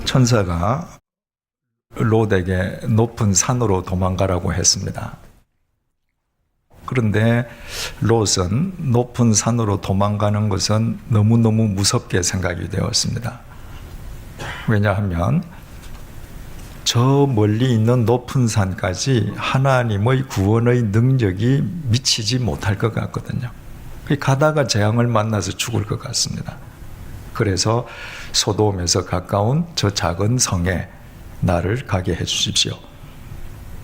천사가 롯에게 높은 산으로 도망가라고 했습니다. 그런데 롯은 높은 산으로 도망가는 것은 너무너무 무섭게 생각이 되었습니다. 왜냐하면 저 멀리 있는 높은 산까지 하나님의 구원의 능력이 미치지 못할 것 같거든요. 가다가 재앙을 만나서 죽을 것 같습니다. 그래서 소돔에서 가까운 저 작은 성에 나를 가게 해 주십시오.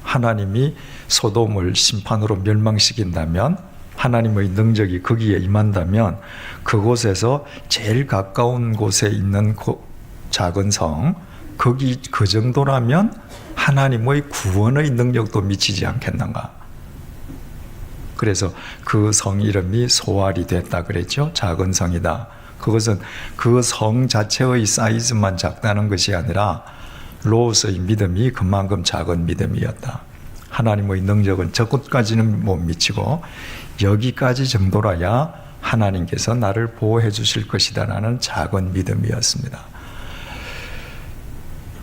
하나님이 소돔을 심판으로 멸망시킨다면, 하나님의 능력이 거기에 임한다면 그곳에서 제일 가까운 곳에 있는 작은 성, 거기 그 정도라면 하나님의 구원의 능력도 미치지 않겠는가. 그래서 그 성 이름이 소알이 됐다 그랬죠. 작은 성이다. 그것은 그 성 자체의 사이즈만 작다는 것이 아니라 롯의 믿음이 그만큼 작은 믿음이었다. 하나님의 능력은 저곳까지는 못 미치고 여기까지 정도라야 하나님께서 나를 보호해 주실 것이다라는 작은 믿음이었습니다.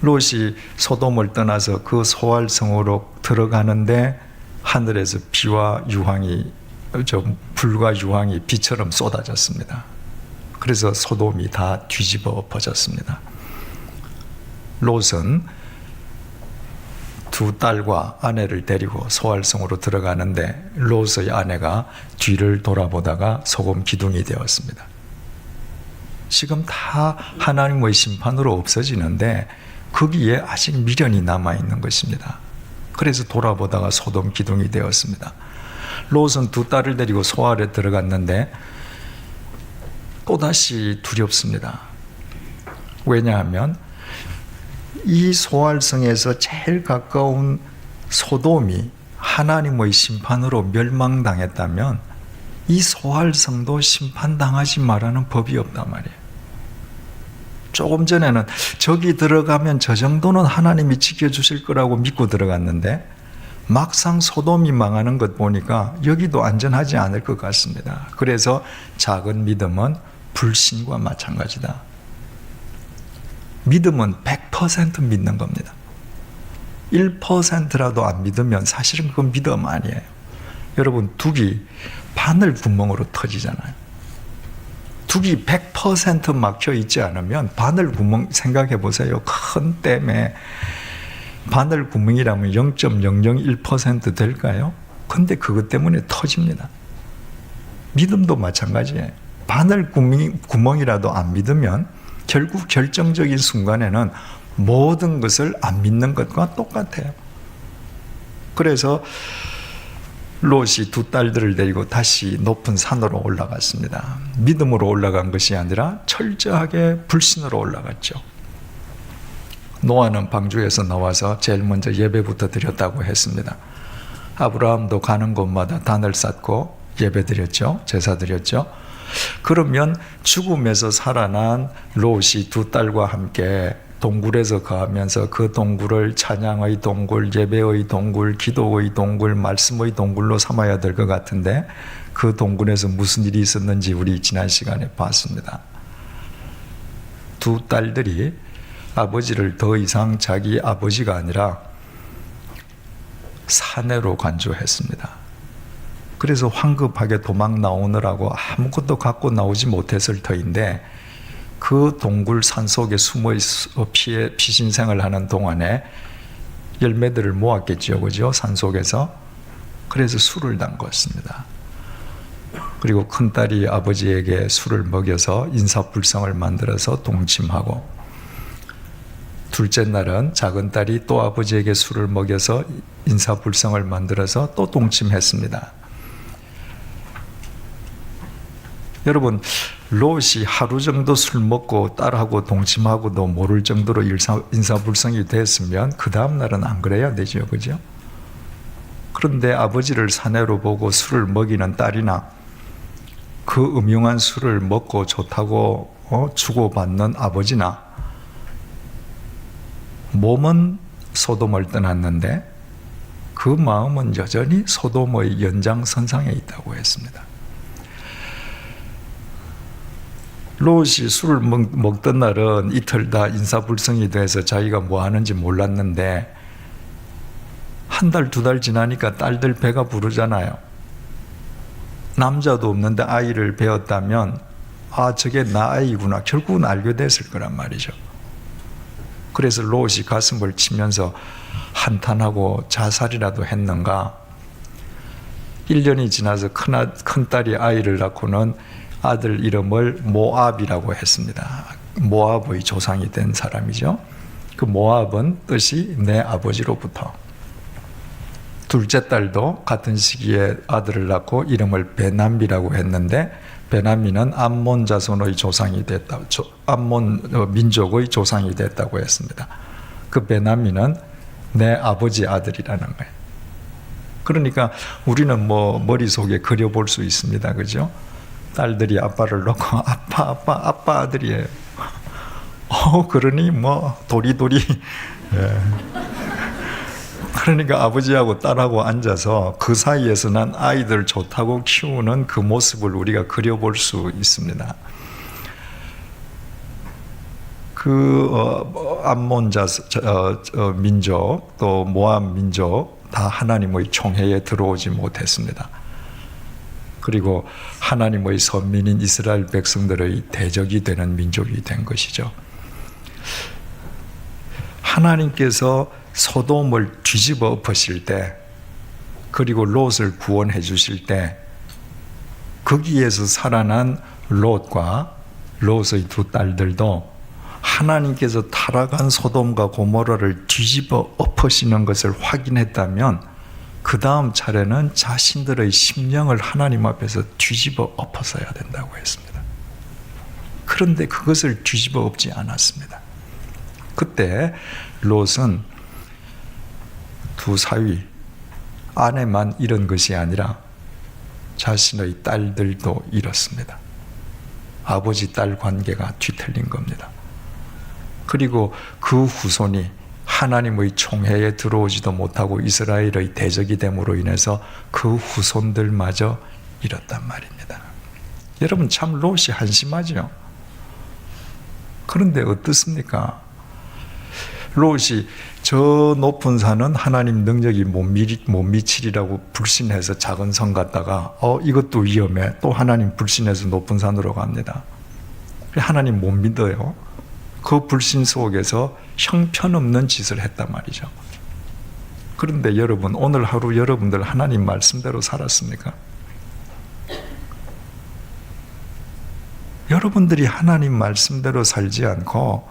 롯이 소돔을 떠나서 그 소알성으로 들어가는데 하늘에서 비와 유황이, 불과 유황이 비처럼 쏟아졌습니다. 그래서 소돔이 다 뒤집어 엎어졌습니다. 롯은 두 딸과 아내를 데리고 소알성으로 들어가는데 롯의 아내가 뒤를 돌아보다가 소금 기둥이 되었습니다. 지금 다 하나님의 심판으로 없어지는데 거기에 아직 미련이 남아있는 것입니다. 그래서 돌아보다가 소돔 기둥이 되었습니다. 롯은 두 딸을 데리고 소알에 들어갔는데 또다시 두렵습니다. 왜냐하면 이 소알성에서 제일 가까운 소돔이 하나님의 심판으로 멸망당했다면 이 소알성도 심판당하지 말라는 법이 없단 말이에요. 조금 전에는 저기 들어가면 저 정도는 하나님이 지켜주실 거라고 믿고 들어갔는데 막상 소돔이 망하는 것 보니까 여기도 안전하지 않을 것 같습니다. 그래서 작은 믿음은 불신과 마찬가지다. 믿음은 100% 믿는 겁니다. 1%라도 안 믿으면 사실은 그건 믿음 아니에요. 여러분, 둑이 바늘 구멍으로 터지잖아요. 둑이 100% 막혀 있지 않으면 바늘 구멍 생각해 보세요. 큰 댐에 바늘 구멍이라면 0.001% 될까요? 근데 그것 때문에 터집니다. 믿음도 마찬가지예요. 바늘 구멍이라도 안 믿으면 결국 결정적인 순간에는 모든 것을 안 믿는 것과 똑같아요. 그래서 롯이 두 딸들을 데리고 다시 높은 산으로 올라갔습니다. 믿음으로 올라간 것이 아니라 철저하게 불신으로 올라갔죠. 노아는 방주에서 나와서 제일 먼저 예배부터 드렸다고 했습니다. 아브라함도 가는 곳마다 단을 쌓고 예배 드렸죠. 제사 드렸죠. 그러면 죽음에서 살아난 롯이 두 딸과 함께 동굴에서 거하면서 그 동굴을 찬양의 동굴, 예배의 동굴, 기도의 동굴, 말씀의 동굴로 삼아야 될 것 같은데 그 동굴에서 무슨 일이 있었는지 우리 지난 시간에 봤습니다. 두 딸들이 아버지를 더 이상 자기 아버지가 아니라 사내로 간주했습니다. 그래서 황급하게 도망 나오느라고 아무것도 갖고 나오지 못했을 터인데 그 동굴 산속에 숨어 피신생을 하는 동안에 열매들을 모았겠죠, 그죠? 산속에서. 그래서 술을 담궜습니다. 그리고 큰딸이 아버지에게 술을 먹여서 인사불성을 만들어서 동침하고, 둘째 날은 작은 딸이 또 아버지에게 술을 먹여서 인사불성을 만들어서 또 동침했습니다. 여러분, 롯이 하루 정도 술 먹고 딸하고 동침하고도 모를 정도로 인사불성이 됐으면 그 다음 날은 안 그래야 되죠, 그죠? 그런데 아버지를 사내로 보고 술을 먹이는 딸이나 그 음흉한 술을 먹고 좋다고 주고받는 아버지나 몸은 소돔을 떠났는데 그 마음은 여전히 소돔의 연장선상에 있다고 했습니다. 롯이 술을 먹던 날은 이틀 다 인사불성이 돼서 자기가 뭐 하는지 몰랐는데 한 달, 두 달 지나니까 딸들 배가 부르잖아요. 남자도 없는데 아이를 배웠다면 아, 저게 나 아이구나. 결국은 알게 됐을 거란 말이죠. 그래서 롯이 가슴을 치면서 한탄하고 자살이라도 했는가? 1년이 지나서 큰딸이 아이를 낳고는 아들 이름을 모압이라고 했습니다. 모압의 조상이 된 사람이죠. 그 모압은 뜻이 내 아버지로부터. 둘째 딸도 같은 시기에 아들을 낳고 이름을 베남미라고 했는데 베남미는 암몬 자손의 조상이 됐다. 암몬 민족의 조상이 됐다고 했습니다. 그 베남미는 내 아버지 아들이라는 거예요. 그러니까 우리는 뭐 머릿속에 그려볼 수 있습니다. 그죠? 딸들이 아빠를 놓고 아빠 아들이에요. 그러니 뭐 도리도리. 예. 그러니까 아버지하고 딸하고 앉아서 그 사이에서 난 아이들 좋다고 키우는 그 모습을 우리가 그려볼 수 있습니다. 암몬 민족 또 모압 민족 다 하나님의 총회에 들어오지 못했습니다. 그리고 하나님의 선민인 이스라엘 백성들의 대적이 되는 민족이 된 것이죠. 하나님께서 소돔을 뒤집어 엎으실 때, 그리고 롯을 구원해 주실 때, 거기에서 살아난 롯과 롯의 두 딸들도 하나님께서 타락한 소돔과 고모라를 뒤집어 엎으시는 것을 확인했다면 그 다음 차례는 자신들의 심령을 하나님 앞에서 뒤집어 엎어서야 된다고 했습니다. 그런데 그것을 뒤집어 엎지 않았습니다. 그때 롯은 두 사위, 아내만 잃은 것이 아니라 자신의 딸들도 잃었습니다. 아버지 딸 관계가 뒤틀린 겁니다. 그리고 그 후손이 하나님의 총회에 들어오지도 못하고 이스라엘의 대적이 됨으로 인해서 그 후손들마저 잃었단 말입니다. 여러분 참 롯이 한심하죠. 그런데 어떻습니까? 롯이 저 높은 산은 하나님 능력이 못 미치리라고 불신해서 작은 성 갔다가 이것도 위험해. 또 하나님 불신해서 높은 산으로 갑니다. 하나님 못 믿어요. 그 불신 속에서 형편없는 짓을 했단 말이죠. 그런데 여러분 오늘 하루 여러분들 하나님 말씀대로 살았습니까? 여러분들이 하나님 말씀대로 살지 않고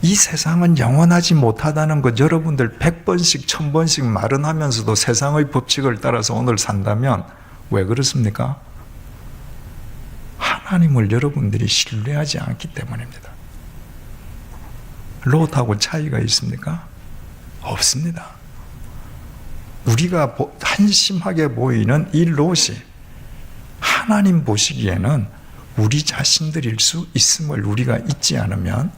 이 세상은 영원하지 못하다는 것 여러분들 100번씩 1000번씩 말은 하면서도 세상의 법칙을 따라서 오늘 산다면 왜 그렇습니까? 하나님을 여러분들이 신뢰하지 않기 때문입니다. 롯하고 차이가 있습니까? 없습니다. 우리가 한심하게 보이는 이 롯이 하나님 보시기에는 우리 자신들일 수 있음을 우리가 잊지 않으면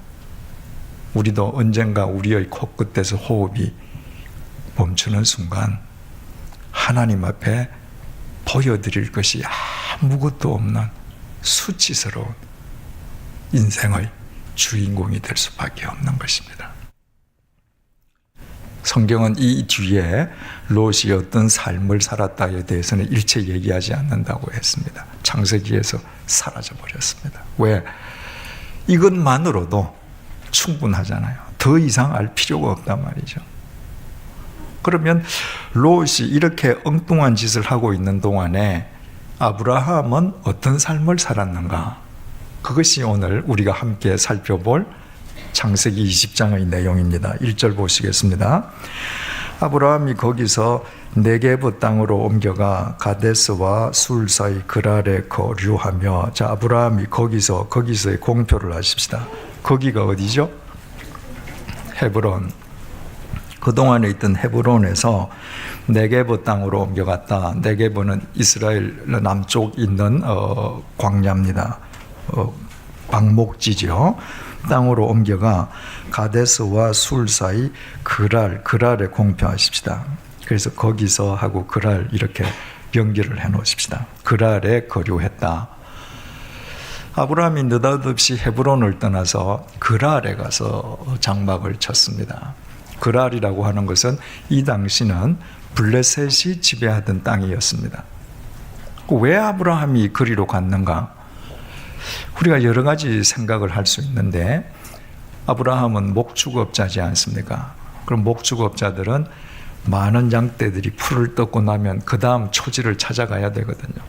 우리도 언젠가 우리의 코끝에서 호흡이 멈추는 순간 하나님 앞에 보여드릴 것이 아무것도 없는 수치스러운 인생의 주인공이 될 수밖에 없는 것입니다. 성경은 이 뒤에 롯이 어떤 삶을 살았다에 대해서는 일체 얘기하지 않는다고 했습니다. 창세기에서 사라져 버렸습니다. 왜? 이것만으로도 충분하잖아요. 더 이상 알 필요가 없단 말이죠. 그러면 롯이 이렇게 엉뚱한 짓을 하고 있는 동안에 아브라함은 어떤 삶을 살았는가? 그것이 오늘 우리가 함께 살펴볼 창세기 20장의 내용입니다. 1절 보시겠습니다. 아브라함이 거기서 네게브 땅으로 옮겨가 가데스와 술 사이 그랄에 거류하며, 자, 아브라함이 거기서의 공표를 하십시다. 거기가 어디죠? 헤브론. 그동안에 있던 헤브론에서 네게브 땅으로 옮겨갔다. 네게브는 이스라엘 남쪽 있는 광야입니다. 광목지죠. 땅으로 옮겨가 가데스와 술 사이 그랄에 공표하십시다. 그래서 거기서 하고 그랄 이렇게 연결을 해 놓으십시다. 그랄에 거류했다. 아브라함이 느닷없이 헤브론을 떠나서 그랄에 가서 장막을 쳤습니다. 그랄이라고 하는 것은 이 당시는 블레셋이 지배하던 땅이었습니다. 왜 아브라함이 그리로 갔는가? 우리가 여러 가지 생각을 할 수 있는데, 아브라함은 목축업자지 않습니까? 그럼 목축업자들은 많은 양떼들이 풀을 뜯고 나면 그 다음 초지를 찾아가야 되거든요.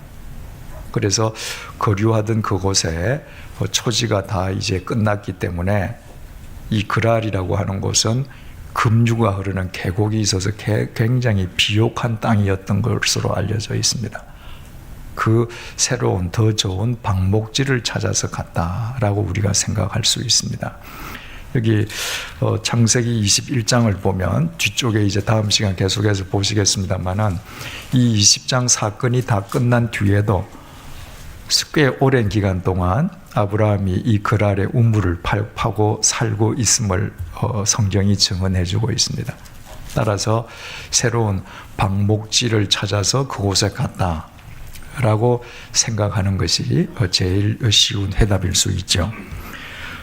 그래서 거류하던 그곳에 초지가 다 이제 끝났기 때문에 이 그랄이라고 하는 곳은 금류가 흐르는 계곡이 있어서 굉장히 비옥한 땅이었던 것으로 알려져 있습니다. 그 새로운 더 좋은 방목지를 찾아서 갔다라고 우리가 생각할 수 있습니다. 여기 창세기 21장을 보면 뒤쪽에 이제 다음 시간 계속해서 보시겠습니다만은 이 20장 사건이 다 끝난 뒤에도 꽤 오랜 기간 동안 아브라함이 이 그랄의 우물을 파고 살고 있음을 성경이 증언해주고 있습니다. 따라서 새로운 방목지를 찾아서 그곳에 갔다라고 생각하는 것이 제일 쉬운 해답일 수 있죠.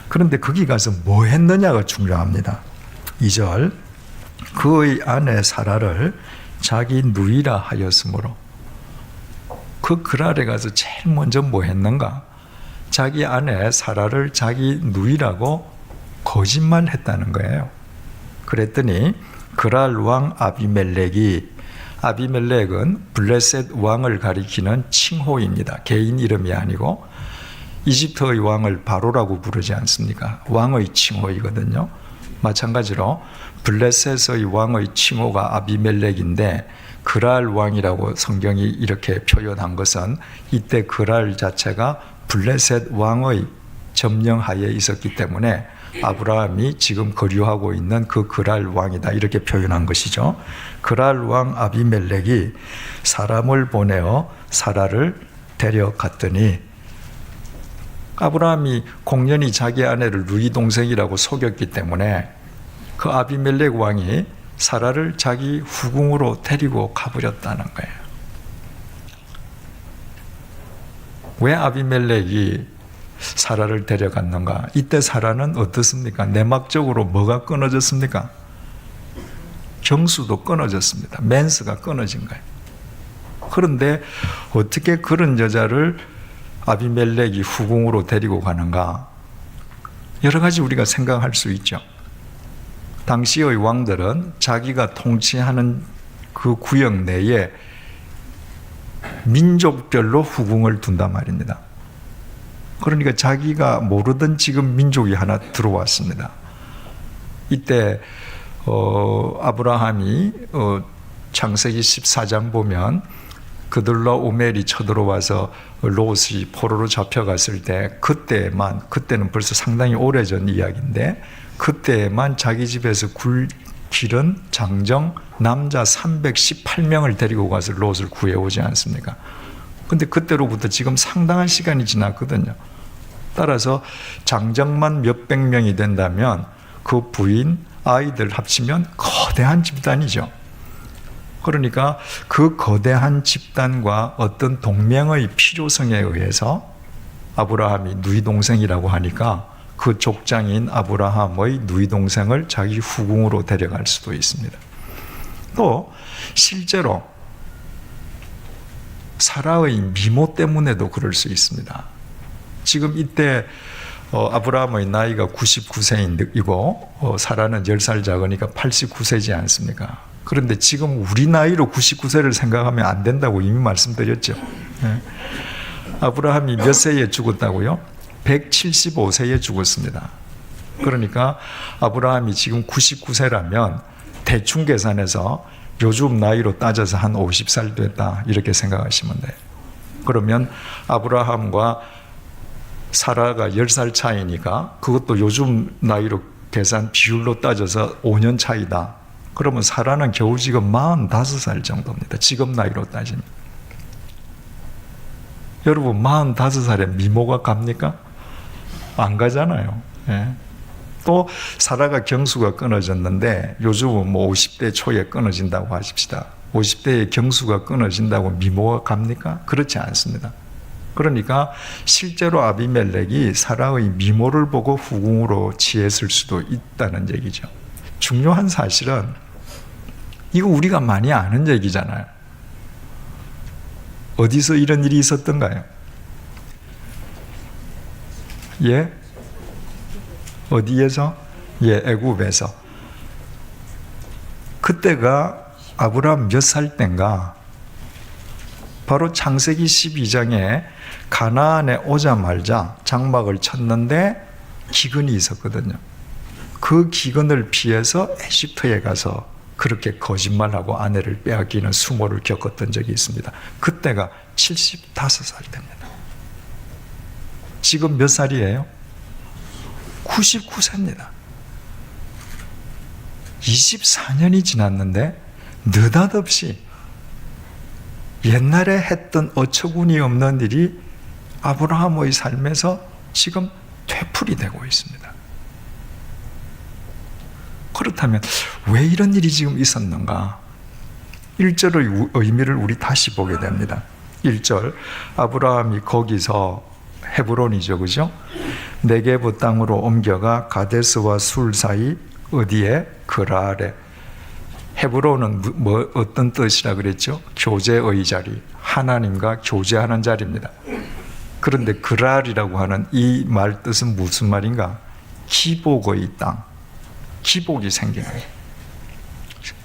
그런데 거기 가서 뭐 했느냐가 중요합니다. 2절, 그의 아내 사라를 자기 누이라 하였으므로. 그 그랄에 가서 제일 먼저 뭐 했는가? 자기 아내 사라를 자기 누이라고 거짓말했다는 거예요. 그랬더니 그랄 왕 아비멜렉은 블레셋 왕을 가리키는 칭호입니다. 개인 이름이 아니고 이집트의 왕을 바로라고 부르지 않습니까? 왕의 칭호이거든요. 마찬가지로 블레셋의 왕의 칭호가 아비멜렉인데 그랄 왕이라고 성경이 이렇게 표현한 것은 이때 그랄 자체가 블레셋 왕의 점령하에 있었기 때문에 아브라함이 지금 거류하고 있는 그 그랄 왕이다 이렇게 표현한 것이죠. 그랄 왕 아비멜렉이 사람을 보내어 사라를 데려갔더니 아브라함이 공연히 자기 아내를 누이 동생이라고 속였기 때문에 그 아비멜렉 왕이 사라를 자기 후궁으로 데리고 가버렸다는 거예요. 왜 아비멜렉이 사라를 데려갔는가? 이때 사라는 어떻습니까? 내막적으로 뭐가 끊어졌습니까? 경수도 끊어졌습니다. 맨스가 끊어진 거예요. 그런데 어떻게 그런 여자를 아비멜렉이 후궁으로 데리고 가는가? 여러 가지 우리가 생각할 수 있죠. 당시의 왕들은 자기가 통치하는 그 구역 내에 민족별로 후궁을 둔단 말입니다. 그러니까 자기가 모르던 지금 민족이 하나 들어왔습니다. 이때 아브라함이 창세기 14장 보면 그들로 오멜이 쳐들어와서 롯이 포로로 잡혀갔을 때 그때는 벌써 상당히 오래전 이야기인데 그때만 자기 집에서 기른 장정 남자 318명을 데리고 가서 롯을 구해오지 않습니까? 근데 그때로부터 지금 상당한 시간이 지났거든요. 따라서 장정만 몇백 명이 된다면 그 부인, 아이들 합치면 거대한 집단이죠. 그러니까 그 거대한 집단과 어떤 동맹의 필요성에 의해서 아브라함이 누이 동생이라고 하니까 그 족장인 아브라함의 누이 동생을 자기 후궁으로 데려갈 수도 있습니다. 또 실제로 사라의 미모 때문에도 그럴 수 있습니다. 지금 이때 아브라함의 나이가 99세이고 사라는 10살 작으니까 89세지 않습니까? 그런데 지금 우리 나이로 99세를 생각하면 안 된다고 이미 말씀드렸죠. 네. 아브라함이 몇 세에 죽었다고요? 175세에 죽었습니다. 그러니까 아브라함이 지금 99세라면 대충 계산해서 요즘 나이로 따져서 한 50살 됐다 이렇게 생각하시면 돼요. 그러면 아브라함과 사라가 10살 차이니까 그것도 요즘 나이로 계산 비율로 따져서 5년 차이다. 그러면 사라는 겨우 지금 45살 정도입니다. 지금 나이로 따지면. 여러분 45살에 미모가 갑니까? 안 가잖아요. 예. 또 사라가 경수가 끊어졌는데 요즘은 뭐 50대 초에 끊어진다고 하십시다. 50대에 경수가 끊어진다고 미모가 갑니까? 그렇지 않습니다. 그러니까 실제로 아비멜렉이 사라의 미모를 보고 후궁으로 취했을 수도 있다는 얘기죠. 중요한 사실은 이거 우리가 많이 아는 얘기잖아요. 어디서 이런 일이 있었던가요? 예? 어디에서? 예, 애굽에서. 그때가 아브라함 몇 살 땐가? 바로 창세기 12장에 가나안에 오자마자 장막을 쳤는데 기근이 있었거든요. 그 기근을 피해서 에집트에 가서 그렇게 거짓말하고 아내를 빼앗기는 수모를 겪었던 적이 있습니다. 그때가 75살 때입니다. 지금 몇 살이에요? 99세입니다. 24년이 지났는데 느닷없이 옛날에 했던 어처구니 없는 일이 아브라함의 삶에서 지금 되풀이 되고 있습니다. 그렇다면 왜 이런 일이 지금 있었는가? 1절의 의미를 우리 다시 보게 됩니다. 1절, 아브라함이 거기서 헤브론이죠, 그죠? 네게브 땅으로 옮겨가 가데스와 술 사이 어디에? 그랄에. 헤브론은 어떤 뜻이라 그랬죠? 교제의 자리, 하나님과 교제하는 자리입니다. 그런데 그랄이라고 하는 이 말 뜻은 무슨 말인가? 기복의 땅, 기복이 생기는 거예요.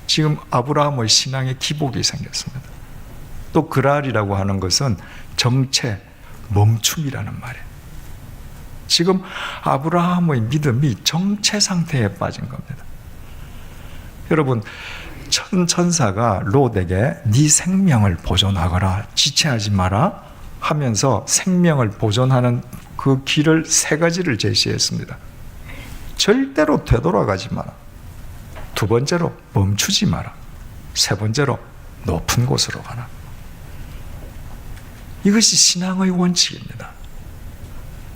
지금 아브라함의 신앙에 기복이 생겼습니다. 또 그랄이라고 하는 것은 정체, 멈춤이라는 말이에요. 지금 아브라함의 믿음이 정체 상태에 빠진 겁니다. 여러분, 천사가 롯에게 네 생명을 보존하거라, 지체하지 마라 하면서 생명을 보존하는 그 길을 세 가지를 제시했습니다. 절대로 되돌아가지 마라. 두 번째로 멈추지 마라. 세 번째로 높은 곳으로 가라. 이것이 신앙의 원칙입니다.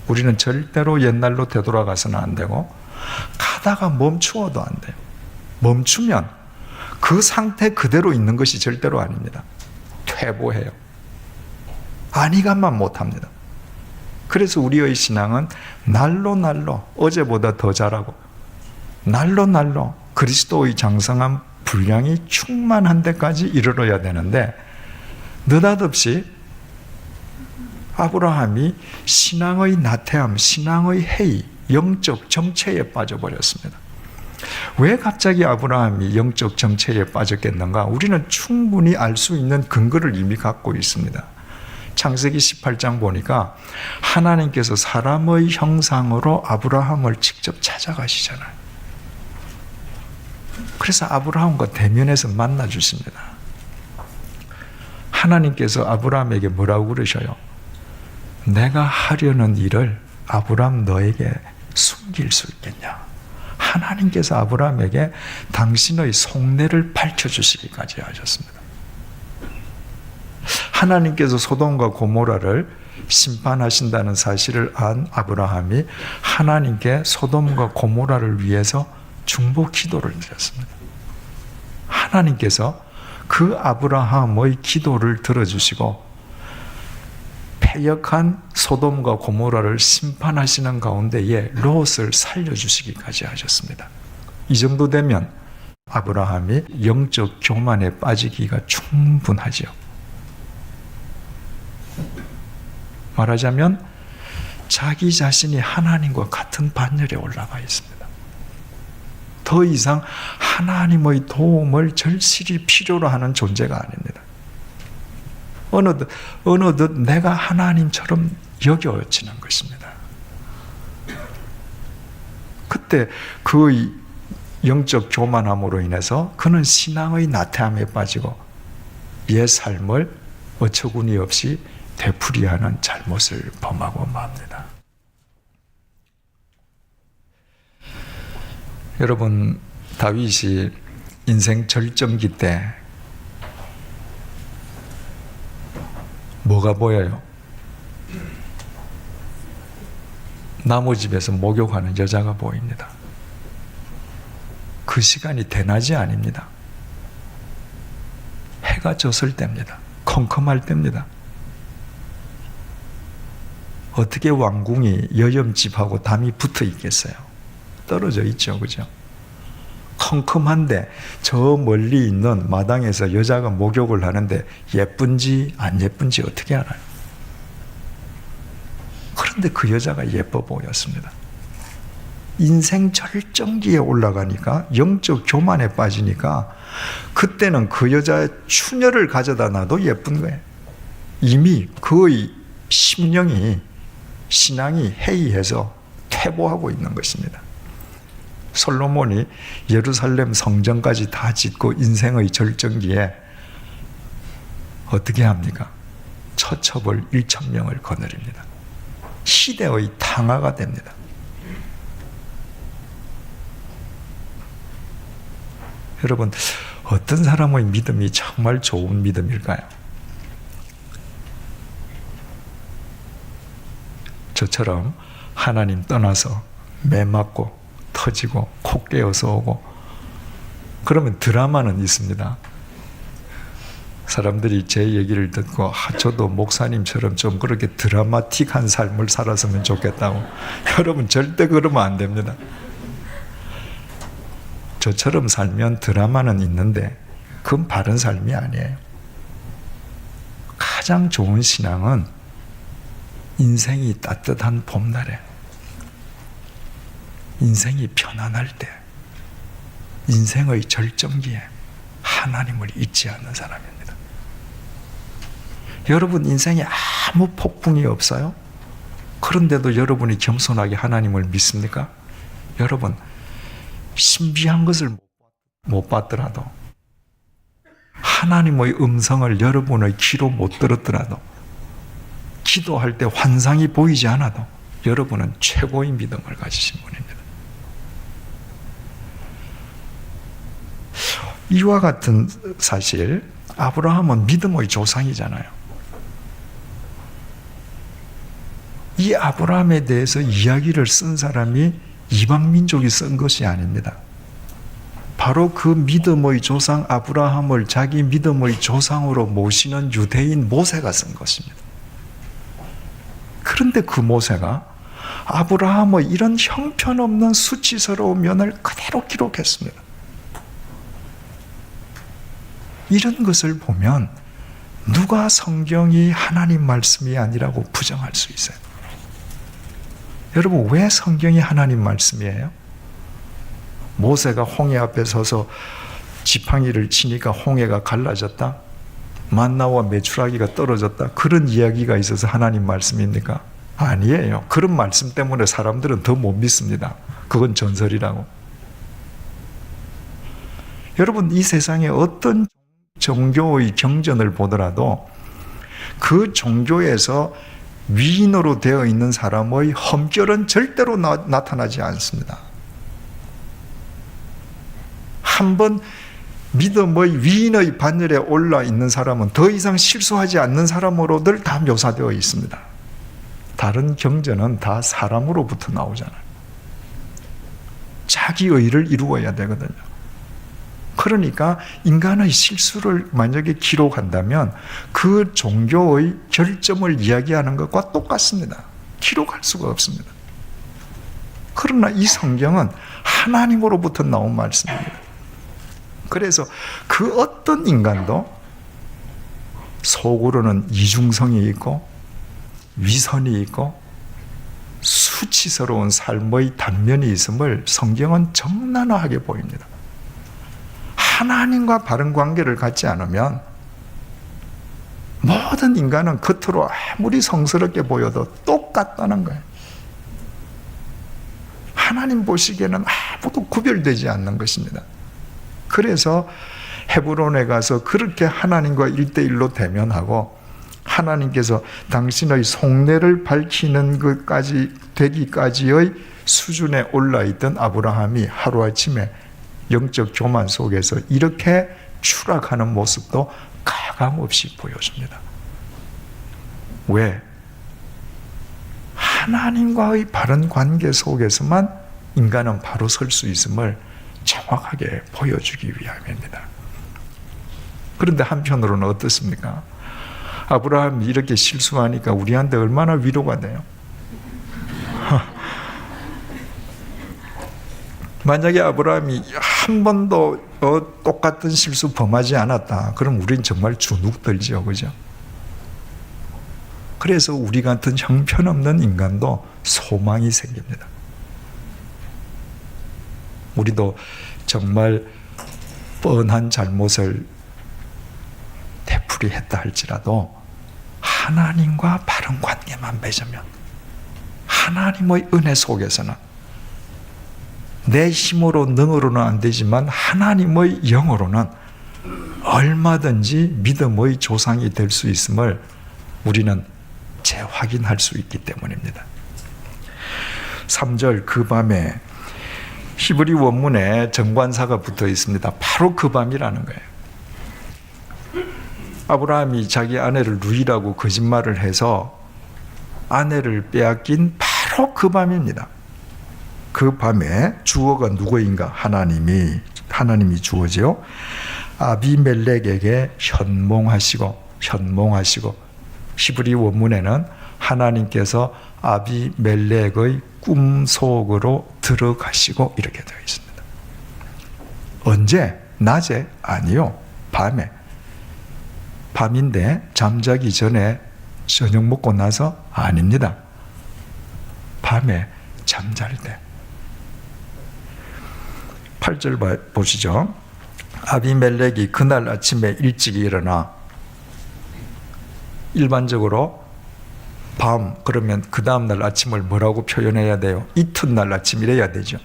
우리는 절대로 옛날로 되돌아가서는 안 되고 가다가 멈추어도 안 돼요. 멈추면 그 상태 그대로 있는 것이 절대로 아닙니다. 퇴보해요. 안위감만 못합니다. 그래서 우리의 신앙은 날로 어제보다 더 잘하고 날로 그리스도의 장성한 분량이 충만한 데까지 이르러야 되는데 느닷없이 아브라함이 신앙의 나태함, 신앙의 해이, 영적 정체에 빠져버렸습니다. 왜 갑자기 아브라함이 영적 정체에 빠졌겠는가? 우리는 충분히 알 수 있는 근거를 이미 갖고 있습니다. 창세기 18장 보니까 하나님께서 사람의 형상으로 아브라함을 직접 찾아가시잖아요. 그래서 아브라함과 대면해서 만나 주십니다. 하나님께서 아브라함에게 뭐라고 그러셔요? 내가 하려는 일을 아브라함 너에게 숨길 수 있겠냐? 하나님께서 아브라함에게 당신의 속내를 밝혀주시기까지 하셨습니다. 하나님께서 소돔과 고모라를 심판하신다는 사실을 안 아브라함이 하나님께 소돔과 고모라를 위해서 중보 기도를 드렸습니다. 하나님께서 그 아브라함의 기도를 들어주시고 패역한 소돔과 고모라를 심판하시는 가운데에 롯을 살려주시기까지 하셨습니다. 이 정도 되면 아브라함이 영적 교만에 빠지기가 충분하죠. 말하자면 자기 자신이 하나님과 같은 반열에 올라가 있습니다. 더 이상 하나님의 도움을 절실히 필요로 하는 존재가 아닙니다. 어느덧 내가 하나님처럼 여겨지는 것입니다. 그때 그 영적 교만함으로 인해서 그는 신앙의 나태함에 빠지고 옛 삶을 어처구니 없이 되풀이하는 잘못을 범하고 맙니다. 여러분, 다윗이 인생 절정기 때 뭐가 보여요? 나무집에서 목욕하는 여자가 보입니다. 그 시간이 대낮이 아닙니다. 해가 졌을 때입니다. 컴컴할 때입니다. 어떻게 왕궁이 여염집하고 담이 붙어 있겠어요? 떨어져 있죠, 그죠? 컴컴한데 저 멀리 있는 마당에서 여자가 목욕을 하는데 예쁜지 안 예쁜지 어떻게 알아요? 그런데 그 여자가 예뻐 보였습니다. 인생 절정기에 올라가니까, 영적 교만에 빠지니까 그때는 그 여자의 추녀를 가져다 놔도 예쁜 거예요. 이미 그의 심령이, 신앙이 해이해서 퇴보하고 있는 것입니다. 솔로몬이 예루살렘 성전까지 다 짓고 인생의 절정기에 어떻게 합니까? 처첩을 1,000명을 거느립니다. 시대의 탕화가 됩니다. 여러분, 어떤 사람의 믿음이 정말 좋은 믿음일까요? 저처럼 하나님 떠나서 매 맞고 터지고 코 깨어서 오고, 그러면 드라마는 있습니다. 사람들이 제 얘기를 듣고 저도 목사님처럼 좀 그렇게 드라마틱한 삶을 살았으면 좋겠다고. 여러분, 절대 그러면 안 됩니다. 저처럼 살면 드라마는 있는데 그건 바른 삶이 아니에요. 가장 좋은 신앙은 인생이 따뜻한 봄날에, 인생이 편안할 때, 인생의 절정기에 하나님을 잊지 않는 사람입니다. 여러분, 인생에 아무 폭풍이 없어요? 그런데도 여러분이 겸손하게 하나님을 믿습니까? 여러분, 신비한 것을 못 봤더라도, 하나님의 음성을 여러분의 귀로 못 들었더라도, 기도할 때 환상이 보이지 않아도 여러분은 최고의 믿음을 가지신 분입니다. 이와 같은 사실, 아브라함은 믿음의 조상이잖아요. 이 아브라함에 대해서 이야기를 쓴 사람이 이방민족이 쓴 것이 아닙니다. 바로 그 믿음의 조상 아브라함을 자기 믿음의 조상으로 모시는 유대인 모세가 쓴 것입니다. 그런데 그 모세가 아브라함의 이런 형편없는 수치스러운 면을 그대로 기록했습니다. 이런 것을 보면 누가 성경이 하나님 말씀이 아니라고 부정할 수 있어요? 여러분, 왜 성경이 하나님 말씀이에요? 모세가 홍해 앞에 서서 지팡이를 치니까 홍해가 갈라졌다? 만나와 메추라기가 떨어졌다? 그런 이야기가 있어서 하나님 말씀입니까? 아니에요. 그런 말씀 때문에 사람들은 더 못 믿습니다. 그건 전설이라고. 여러분, 이 세상에 어떤 종교의 경전을 보더라도 그 종교에서 위인으로 되어 있는 사람의 험결은 절대로 나타나지 않습니다. 한번 믿음의 위인의 반열에 올라 있는 사람은 더 이상 실수하지 않는 사람으로 늘 다 묘사되어 있습니다. 다른 경전은 다 사람으로부터 나오잖아요. 자기 의를 이루어야 되거든요. 그러니까 인간의 실수를 만약에 기록한다면 그 종교의 결점을 이야기하는 것과 똑같습니다. 기록할 수가 없습니다. 그러나 이 성경은 하나님으로부터 나온 말씀입니다. 그래서 그 어떤 인간도 속으로는 이중성이 있고 위선이 있고 수치스러운 삶의 단면이 있음을 성경은 적나라하게 보입니다. 하나님과 바른 관계를 갖지 않으면 모든 인간은 겉으로 아무리 성스럽게 보여도 똑같다는 거예요. 하나님 보시기에는 아무도 구별되지 않는 것입니다. 그래서 헤브론에 가서 그렇게 하나님과 1대1로 대면하고 하나님께서 당신의 속내를 밝히는 것까지 되기까지의 수준에 올라있던 아브라함이 하루아침에 영적 교만 속에서 이렇게 추락하는 모습도 가감없이 보여줍니다. 왜? 하나님과의 바른 관계 속에서만 인간은 바로 설 수 있음을 정확하게 보여주기 위함입니다. 그런데 한편으로는 어떻습니까? 아브라함이 이렇게 실수하니까 우리한테 얼마나 위로가 돼요? 만약에 아브라함이 한 번도 똑같은 실수 범하지 않았다. 그럼 우린 정말 주눅들죠. 그죠? 그래서 우리 같은 형편없는 인간도 소망이 생깁니다. 우리도 정말 뻔한 잘못을 되풀이했다 할지라도 하나님과 바른 관계만 맺으면, 하나님의 은혜 속에서는 내 힘으로 능으로는 안 되지만 하나님의 영으로는 얼마든지 믿음의 조상이 될 수 있음을 우리는 재확인할 수 있기 때문입니다. 3절 그 밤에 히브리 원문에 정관사가 붙어 있습니다. 바로 그 밤이라는 거예요. 아브라함이 자기 아내를 루이라고 거짓말을 해서 아내를 빼앗긴 바로 그 밤입니다. 그 밤에 주어가 누구인가? 하나님이 주어지요. 아비멜렉에게 현몽하시고 히브리 원문에는 하나님께서 아비멜렉의 꿈속으로 들어가시고 이렇게 되어 있습니다. 언제? 낮에? 아니요. 밤에. 밤인데 잠자기 전에 저녁 먹고 나서? 아닙니다. 밤에 잠잘 때. 8절 보시죠. 아비멜렉이 그날 아침에 일찍 일어나, 일반적으로 밤 그러면 그 다음날 아침을 뭐라고 표현해야 돼요? 이튿날 아침이래야 되죠.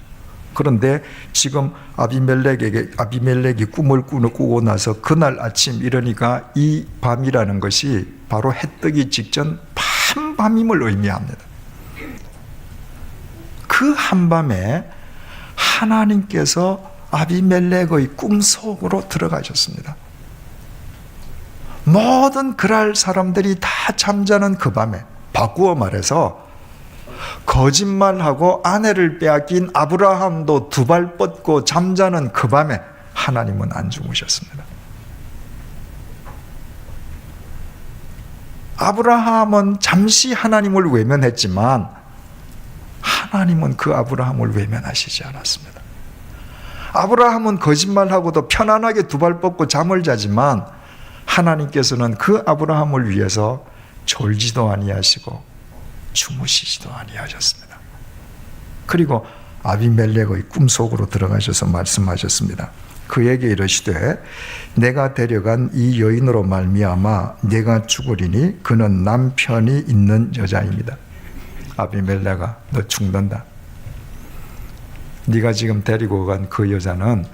그런데 지금 아비멜렉이 꿈을 꾸고 나서 그날 아침 이러니까 이 밤이라는 것이 바로 해 뜨기 직전 한밤임을 의미합니다. 그 한밤에 하나님께서 아비멜렉의 꿈속으로 들어가셨습니다. 모든 그랄 사람들이 다 잠자는 그 밤에, 바꾸어 말해서 거짓말하고 아내를 빼앗긴 아브라함도 두 발 뻗고 잠자는 그 밤에 하나님은 안 주무셨습니다. 아브라함은 잠시 하나님을 외면했지만 하나님은 그 아브라함을 외면하시지 않았습니다. 아브라함은 거짓말하고도 편안하게 두 발 뻗고 잠을 자지만 하나님께서는 그 아브라함을 위해서 졸지도 아니하시고 주무시지도 아니하셨습니다. 그리고 아비멜렉의 꿈속으로 들어가셔서 말씀하셨습니다. 그에게 이르시되 내가 데려간 이 여인으로 말미암아 내가 죽으리니 그는 남편이 있는 여자입니다. 아비멜렉아, 너 죽는다. 네가 지금 데리고 간 그 여자는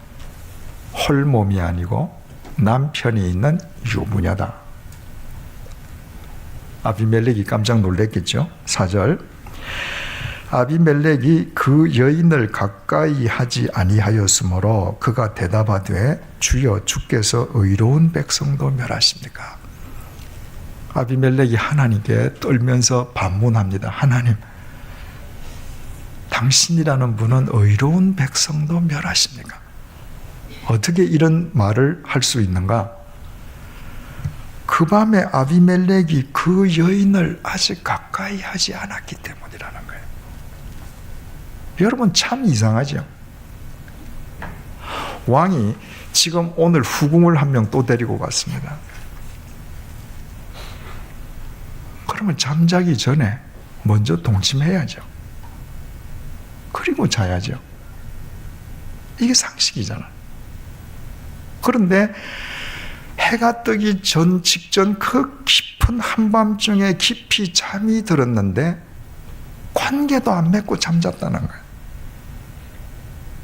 홀몸이 아니고 남편이 있는 유부녀다. 아비멜렉이 깜짝 놀랐겠죠. 4절 아비멜렉이 그 여인을 가까이 하지 아니하였으므로 그가 대답하되 주여 주께서 의로운 백성도 멸하십니까? 아비멜렉이 하나님께 떨면서 반문합니다. 하나님, 당신이라는 분은 의로운 백성도 멸하십니까? 어떻게 이런 말을 할 수 있는가? 그 밤에 아비멜렉이 그 여인을 아직 가까이 하지 않았기 때문이라는 거예요. 여러분 참 이상하죠? 왕이 지금 오늘 후궁을 한 명 또 데리고 갔습니다. 그러면 잠자기 전에 먼저 동침해야죠. 그리고 자야죠. 이게 상식이잖아. 그런데 해가 뜨기 직전 그 깊은 한밤중에 깊이 잠이 들었는데 관계도 안 맺고 잠잤다는 거예요.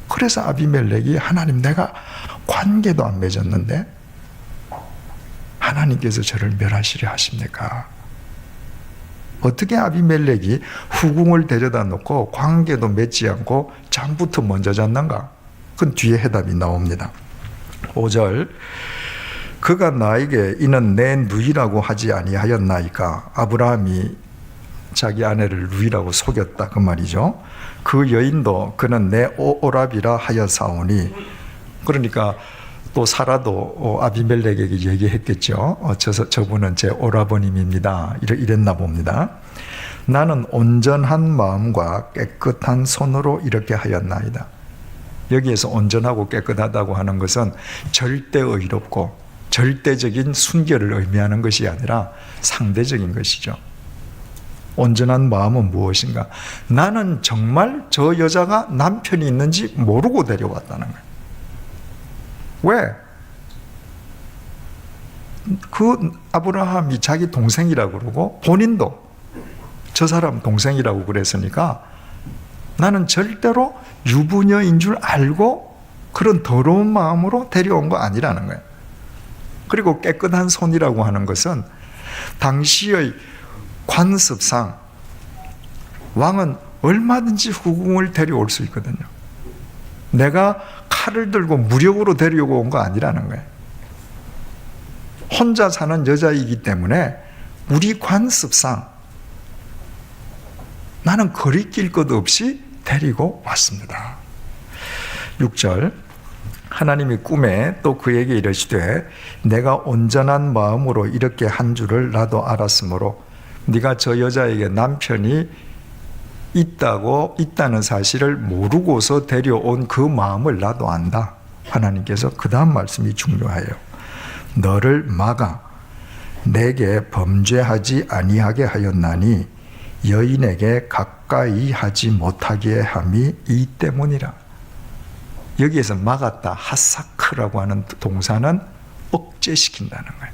그래서 아비멜렉이 하나님, 내가 관계도 안 맺었는데 하나님께서 저를 멸하시려 하십니까? 어떻게 아비멜렉이 후궁을 데려다 놓고 관계도 맺지 않고 잠부터 먼저 잤는가? 그건 뒤에 해답이 나옵니다. 5절 그가 나에게 이는 내 누이라고 하지 아니하였나이까? 아브라함이 자기 아내를 누이라고 속였다 그 말이죠. 그 여인도 그는 내 오라비라 하여사오니, 그러니까 또 사라도 아비멜렉에게 얘기했겠죠. 저분은 제 오라버님입니다. 이랬나 봅니다. 나는 온전한 마음과 깨끗한 손으로 이렇게 하였나이다. 여기에서 온전하고 깨끗하다고 하는 것은 절대 의롭고 절대적인 순결을 의미하는 것이 아니라 상대적인 것이죠. 온전한 마음은 무엇인가? 나는 정말 저 여자가 남편이 있는지 모르고 데려왔다는 거예요. 왜? 그 아브라함이 자기 동생이라고 그러고 본인도 저 사람 동생이라고 그랬으니까 나는 절대로 유부녀인 줄 알고 그런 더러운 마음으로 데려온 거 아니라는 거예요. 그리고 깨끗한 손이라고 하는 것은 당시의 관습상 왕은 얼마든지 후궁을 데려올 수 있거든요. 내가 칼을 들고 무력으로 데리고 온 거 아니라는 거예요. 혼자 사는 여자이기 때문에 우리 관습상 나는 거리낄 것 없이 데리고 왔습니다. 6절 하나님이 꿈에 또 그에게 이르시되 내가 온전한 마음으로 이렇게 한 줄을 나도 알았으므로 네가 저 여자에게 남편이 있다는 사실을 모르고서 데려온 그 마음을 나도 안다. 하나님께서 그 다음 말씀이 중요해요. 너를 막아 내게 범죄하지 아니하게 하였나니 여인에게 가까이 하지 못하게 함이 이 때문이라. 여기에서 막았다, 하사크라고 하는 동사는 억제시킨다는 거예요.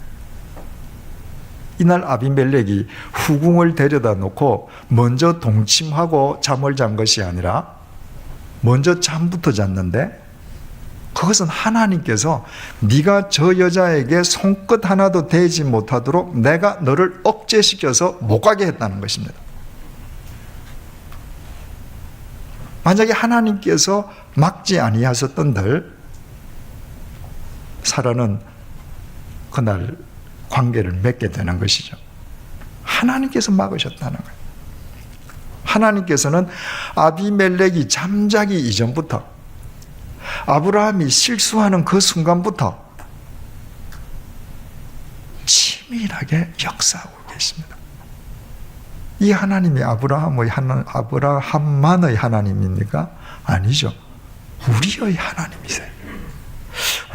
이날 아비멜렉이 후궁을 데려다 놓고 먼저 동침하고 잠을 잔 것이 아니라 먼저 잠부터 잤는데 그것은 하나님께서 네가 저 여자에게 손끝 하나도 대지 못하도록 내가 너를 억제시켜서 못 가게 했다는 것입니다. 만약에 하나님께서 막지 아니하셨던들 사라는 그날 관계를 맺게 되는 것이죠. 하나님께서 막으셨다는 거예요. 하나님께서는 아비멜렉이 잠자기 이전부터 아브라함이 실수하는 그 순간부터 치밀하게 역사하고 계십니다. 이 하나님이 아브라함만의 하나님입니까? 아니죠. 우리의 하나님이세요.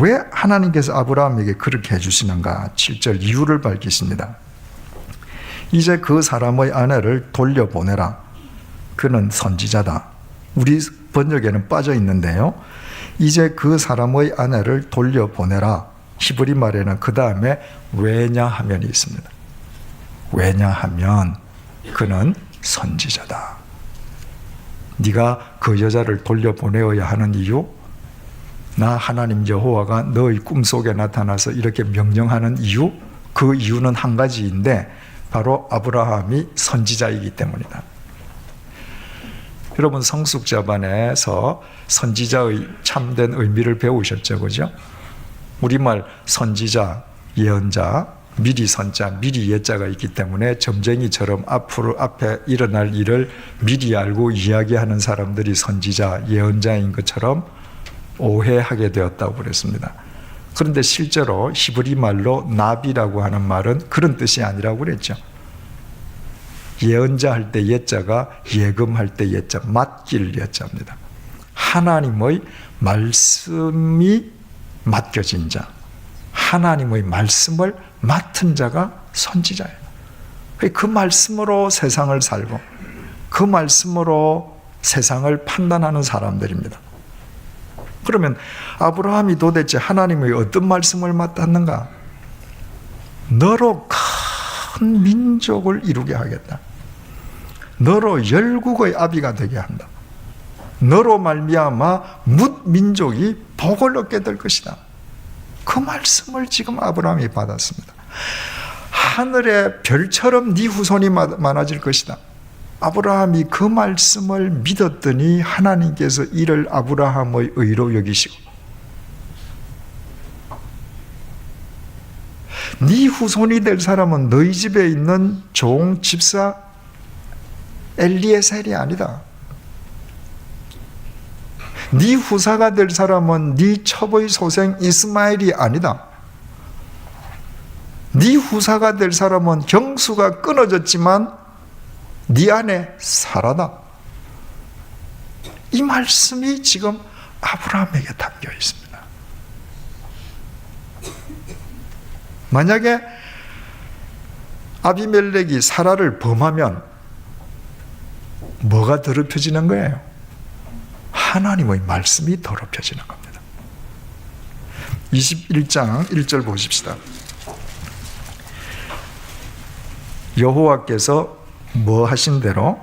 왜 하나님께서 아브라함에게 그렇게 해주시는가? 7절 이유를 밝히십니다. 이제 그 사람의 아내를 돌려보내라. 그는 선지자다. 우리 번역에는 빠져 있는데요. 이제 그 사람의 아내를 돌려보내라. 히브리 말에는 그 다음에 왜냐하면이 있습니다. 왜냐하면 그는 선지자다. 네가 그 여자를 돌려보내어야 하는 이유? 나 하나님 여호와가 너의 꿈속에 나타나서 이렇게 명령하는 이유? 그 이유는 한 가지인데 바로 아브라함이 선지자이기 때문이다. 여러분 성숙자반에서 선지자의 참된 의미를 배우셨죠, 그죠? 우리말 선지자, 예언자, 미리 선자, 미리 예자가 있기 때문에 점쟁이처럼 앞에 일어날 일을 미리 알고 이야기하는 사람들이 선지자, 예언자인 것처럼 오해하게 되었다고 그랬습니다. 그런데 실제로 히브리 말로 나비라고 하는 말은 그런 뜻이 아니라고 그랬죠. 예언자 할 때 예자가 예금할 때 예자, 맡길 예자입니다. 하나님의 말씀이 맡겨진 자, 하나님의 말씀을 맡은 자가 선지자예요. 그 말씀으로 세상을 살고 그 말씀으로 세상을 판단하는 사람들입니다. 그러면 아브라함이 도대체 하나님의 어떤 말씀을 맡았는가? 너로 큰 민족을 이루게 하겠다. 너로 열국의 아비가 되게 한다. 너로 말미암아 뭇 민족이 복을 얻게 될 것이다. 그 말씀을 지금 아브라함이 받았습니다. 하늘의 별처럼 네 후손이 많아질 것이다. 아브라함이 그 말씀을 믿었더니 하나님께서 이를 아브라함의 의로 여기시고 네 후손이 될 사람은 너희 집에 있는 종 집사 엘리에셀이 아니다. 네 후사가 될 사람은 네 첩의 소생 이스마엘이 아니다. 네 후사가 될 사람은 경수가 끊어졌지만 네 안에 사라다. 이 말씀이 지금 아브라함에게 담겨 있습니다. 만약에 아비멜렉이 사라를 범하면 뭐가 더럽혀지는 거예요? 하나님의 말씀이 더럽혀지는 겁니다. 21장 1절 보십시다. 여호와께서 뭐 하신 대로?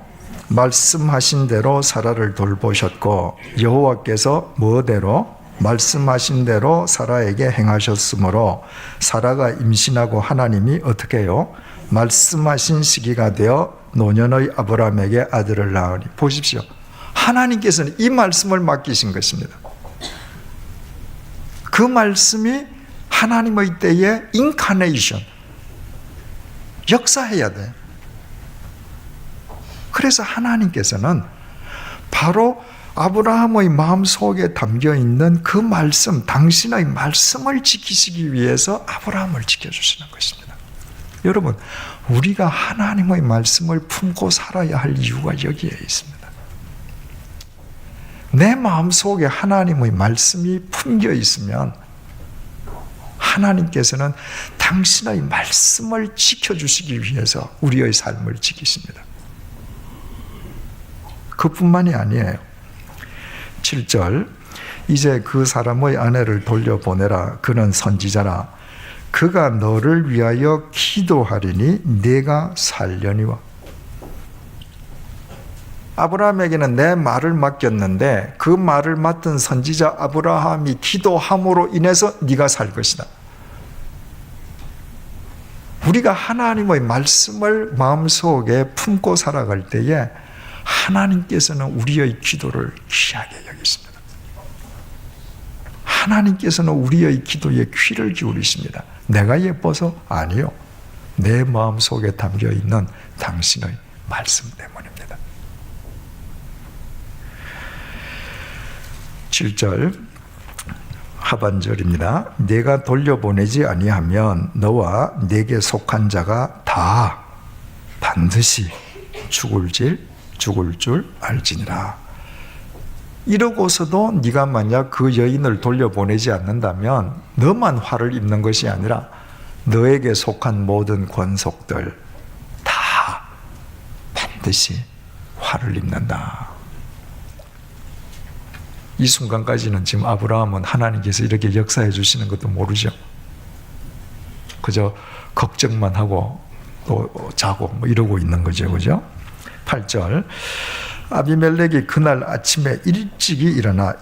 말씀하신 대로 사라를 돌보셨고, 여호와께서 뭐대로? 말씀하신 대로 사라에게 행하셨으므로 사라가 임신하고 하나님이 어떻게 해요? 말씀하신 시기가 되어 노년의 아브라함에게 아들을 낳으니. 보십시오. 하나님께서는 이 말씀을 맡기신 것입니다. 그 말씀이 하나님의 때에 인카네이션, 역사해야 돼요. 그래서 하나님께서는 바로 아브라함의 마음속에 담겨있는 그 말씀, 당신의 말씀을 지키시기 위해서 아브라함을 지켜주시는 것입니다. 여러분, 우리가 하나님의 말씀을 품고 살아야 할 이유가 여기에 있습니다. 내 마음속에 하나님의 말씀이 품겨 있으면 하나님께서는 당신의 말씀을 지켜주시기 위해서 우리의 삶을 지키십니다. 그뿐만이 아니에요. 7절, 이제 그 사람의 아내를 돌려보내라. 그는 선지자라. 그가 너를 위하여 기도하리니 네가 살려니와. 아브라함에게는 내 말을 맡겼는데 그 말을 맡은 선지자 아브라함이 기도함으로 인해서 네가 살 것이다. 우리가 하나님의 말씀을 마음속에 품고 살아갈 때에 하나님께서는 우리의 기도를 귀하게 여기십니다. 하나님께서는 우리의 기도에 귀를 기울이십니다. 내가 예뻐서? 아니요. 내 마음속에 담겨있는 당신의 말씀 때문입니다. 7절 하반절입니다. 내가 돌려보내지 아니하면 너와 내게 속한 자가 다 반드시 죽을 줄 알지니라. 이러고서도 네가 만약 그 여인을 돌려보내지 않는다면 너만 화를 입는 것이 아니라 너에게 속한 모든 권속들 다 반드시 화를 입는다. 이 순간까지는 지금 아브라함은 하나님께서 이렇게 역사해 주시는 것도 모르죠. 그저 걱정만 하고 또 자고 뭐 이러고 있는 거죠. 그죠? 8절, 아비멜렉이 그날 아침에 일찍이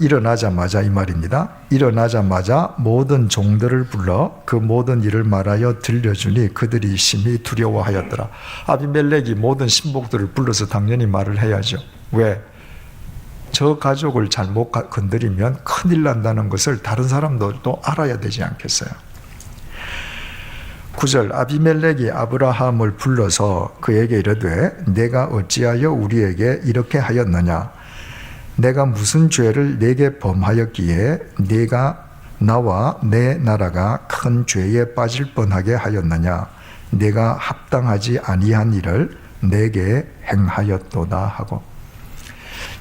일어나자마자, 이 말입니다. 일어나자마자 모든 종들을 불러 그 모든 일을 말하여 들려주니 그들이 심히 두려워하였더라. 아비멜렉이 모든 신복들을 불러서 당연히 말을 해야죠. 왜? 저 가족을 잘못 건드리면 큰일 난다는 것을 다른 사람들도 알아야 되지 않겠어요? 9절, 아비멜렉이 아브라함을 불러서 그에게 이르되 내가 어찌하여 우리에게 이렇게 하였느냐? 내가 무슨 죄를 내게 범하였기에 네가 나와 내 나라가 큰 죄에 빠질 뻔하게 하였느냐? 내가 합당하지 아니한 일을 내게 행하였도다 하고.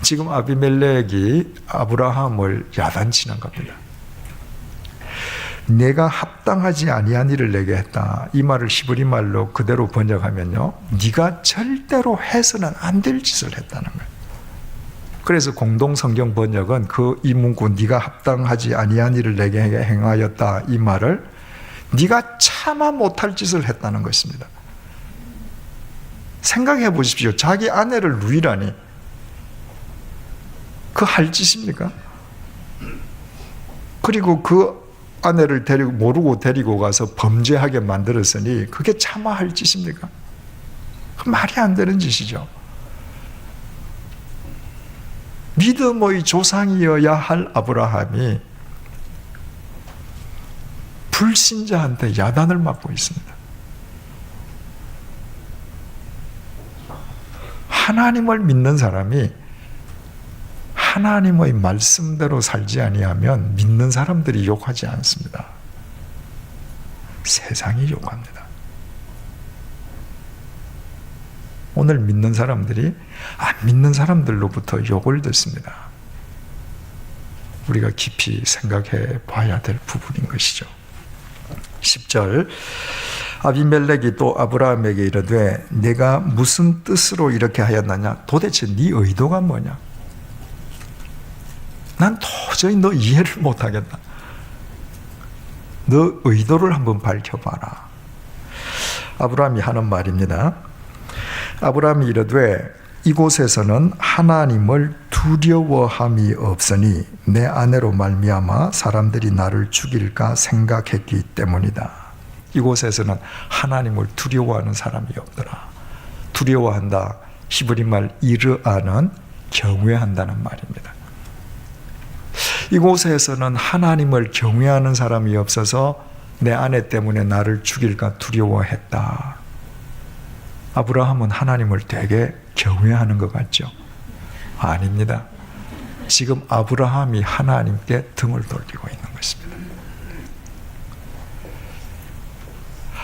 지금 아비멜렉이 아브라함을 야단치는 겁니다. 내가 합당하지 아니한 일을 내게 했다. 이 말을 히브리 말로 그대로 번역하면요, 네가 절대로 해서는 안 될 짓을 했다는 거예요. 그래서 공동 성경 번역은 이 문구 네가 합당하지 아니한 일을 내게 행하였다, 이 말을 네가 차마 못할 짓을 했다는 것입니다. 생각해 보십시오. 자기 아내를 누이라니 그 할 짓입니까? 그리고 그 아내를 모르고 데리고 가서 범죄하게 만들었으니 그게 차마 할 짓입니까? 말이 안 되는 짓이죠. 믿음의 조상이어야 할 아브라함이 불신자한테 야단을 맞고 있습니다. 하나님을 믿는 사람이 하나님의 말씀대로 살지 아니하면 믿는 사람들이 욕하지 않습니다. 세상이 욕합니다. 오늘 믿는 사람들이 안 믿는 사람들로부터 욕을 듣습니다. 우리가 깊이 생각해 봐야 될 부분인 것이죠. 10절, 아비멜렉이 또 아브라함에게 이르되 내가 무슨 뜻으로 이렇게 하였느냐? 도대체 네 의도가 뭐냐? 난 도저히 너 이해를 못하겠다. 너 의도를 한번 밝혀봐라. 아브라함이 하는 말입니다. 아브라함이 이르되 이곳에서는 하나님을 두려워함이 없으니 내 아내로 말미암아 사람들이 나를 죽일까 생각했기 때문이다. 이곳에서는 하나님을 두려워하는 사람이 없더라. 두려워한다. 히브리 말 이르아는 경외한다는 말입니다. 이곳에서는 하나님을 경외하는 사람이 없어서 내 아내 때문에 나를 죽일까 두려워했다. 아브라함은 하나님을 되게 경외하는 것 같죠? 아닙니다. 지금 아브라함이 하나님께 등을 돌리고 있는 것입니다.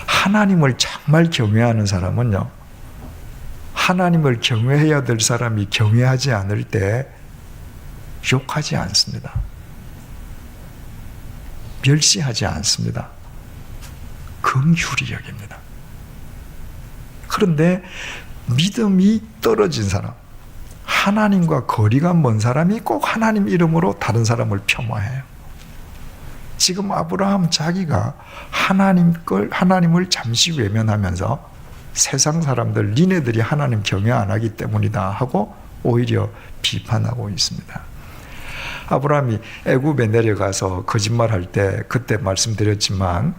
하나님을 정말 경외하는 사람은요, 하나님을 경외해야 될 사람이 경외하지 않을 때 욕하지 않습니다. 멸시하지 않습니다. 긍휼히 여깁니다. 그런데 믿음이 떨어진 사람, 하나님과 거리가 먼 사람이 꼭 하나님 이름으로 다른 사람을 폄하해요. 지금 아브라함 자기가 하나님을 잠시 외면하면서 세상 사람들, 니네들이 하나님 경외 안 하기 때문이다 하고 오히려 비판하고 있습니다. 아브라함이 애굽에 내려가서 거짓말할 때 그때 말씀드렸지만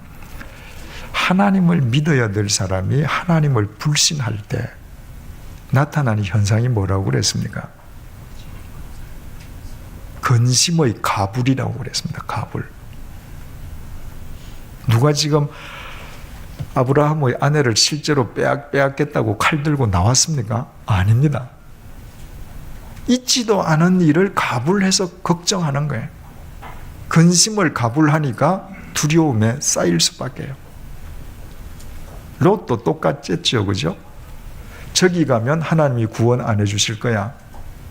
하나님을 믿어야 될 사람이 하나님을 불신할 때 나타나는 현상이 뭐라고 그랬습니까? 근심의 가불이라고 그랬습니다. 가불. 누가 지금 아브라함의 아내를 실제로 빼앗겠다고 칼 들고 나왔습니까? 아닙니다. 있지도 않은 일을 가불해서 걱정하는 거예요. 근심을 가불하니까 두려움에 쌓일 수밖에요. 롯도 똑같겠죠, 그죠? 저기 가면 하나님이 구원 안 해주실 거야.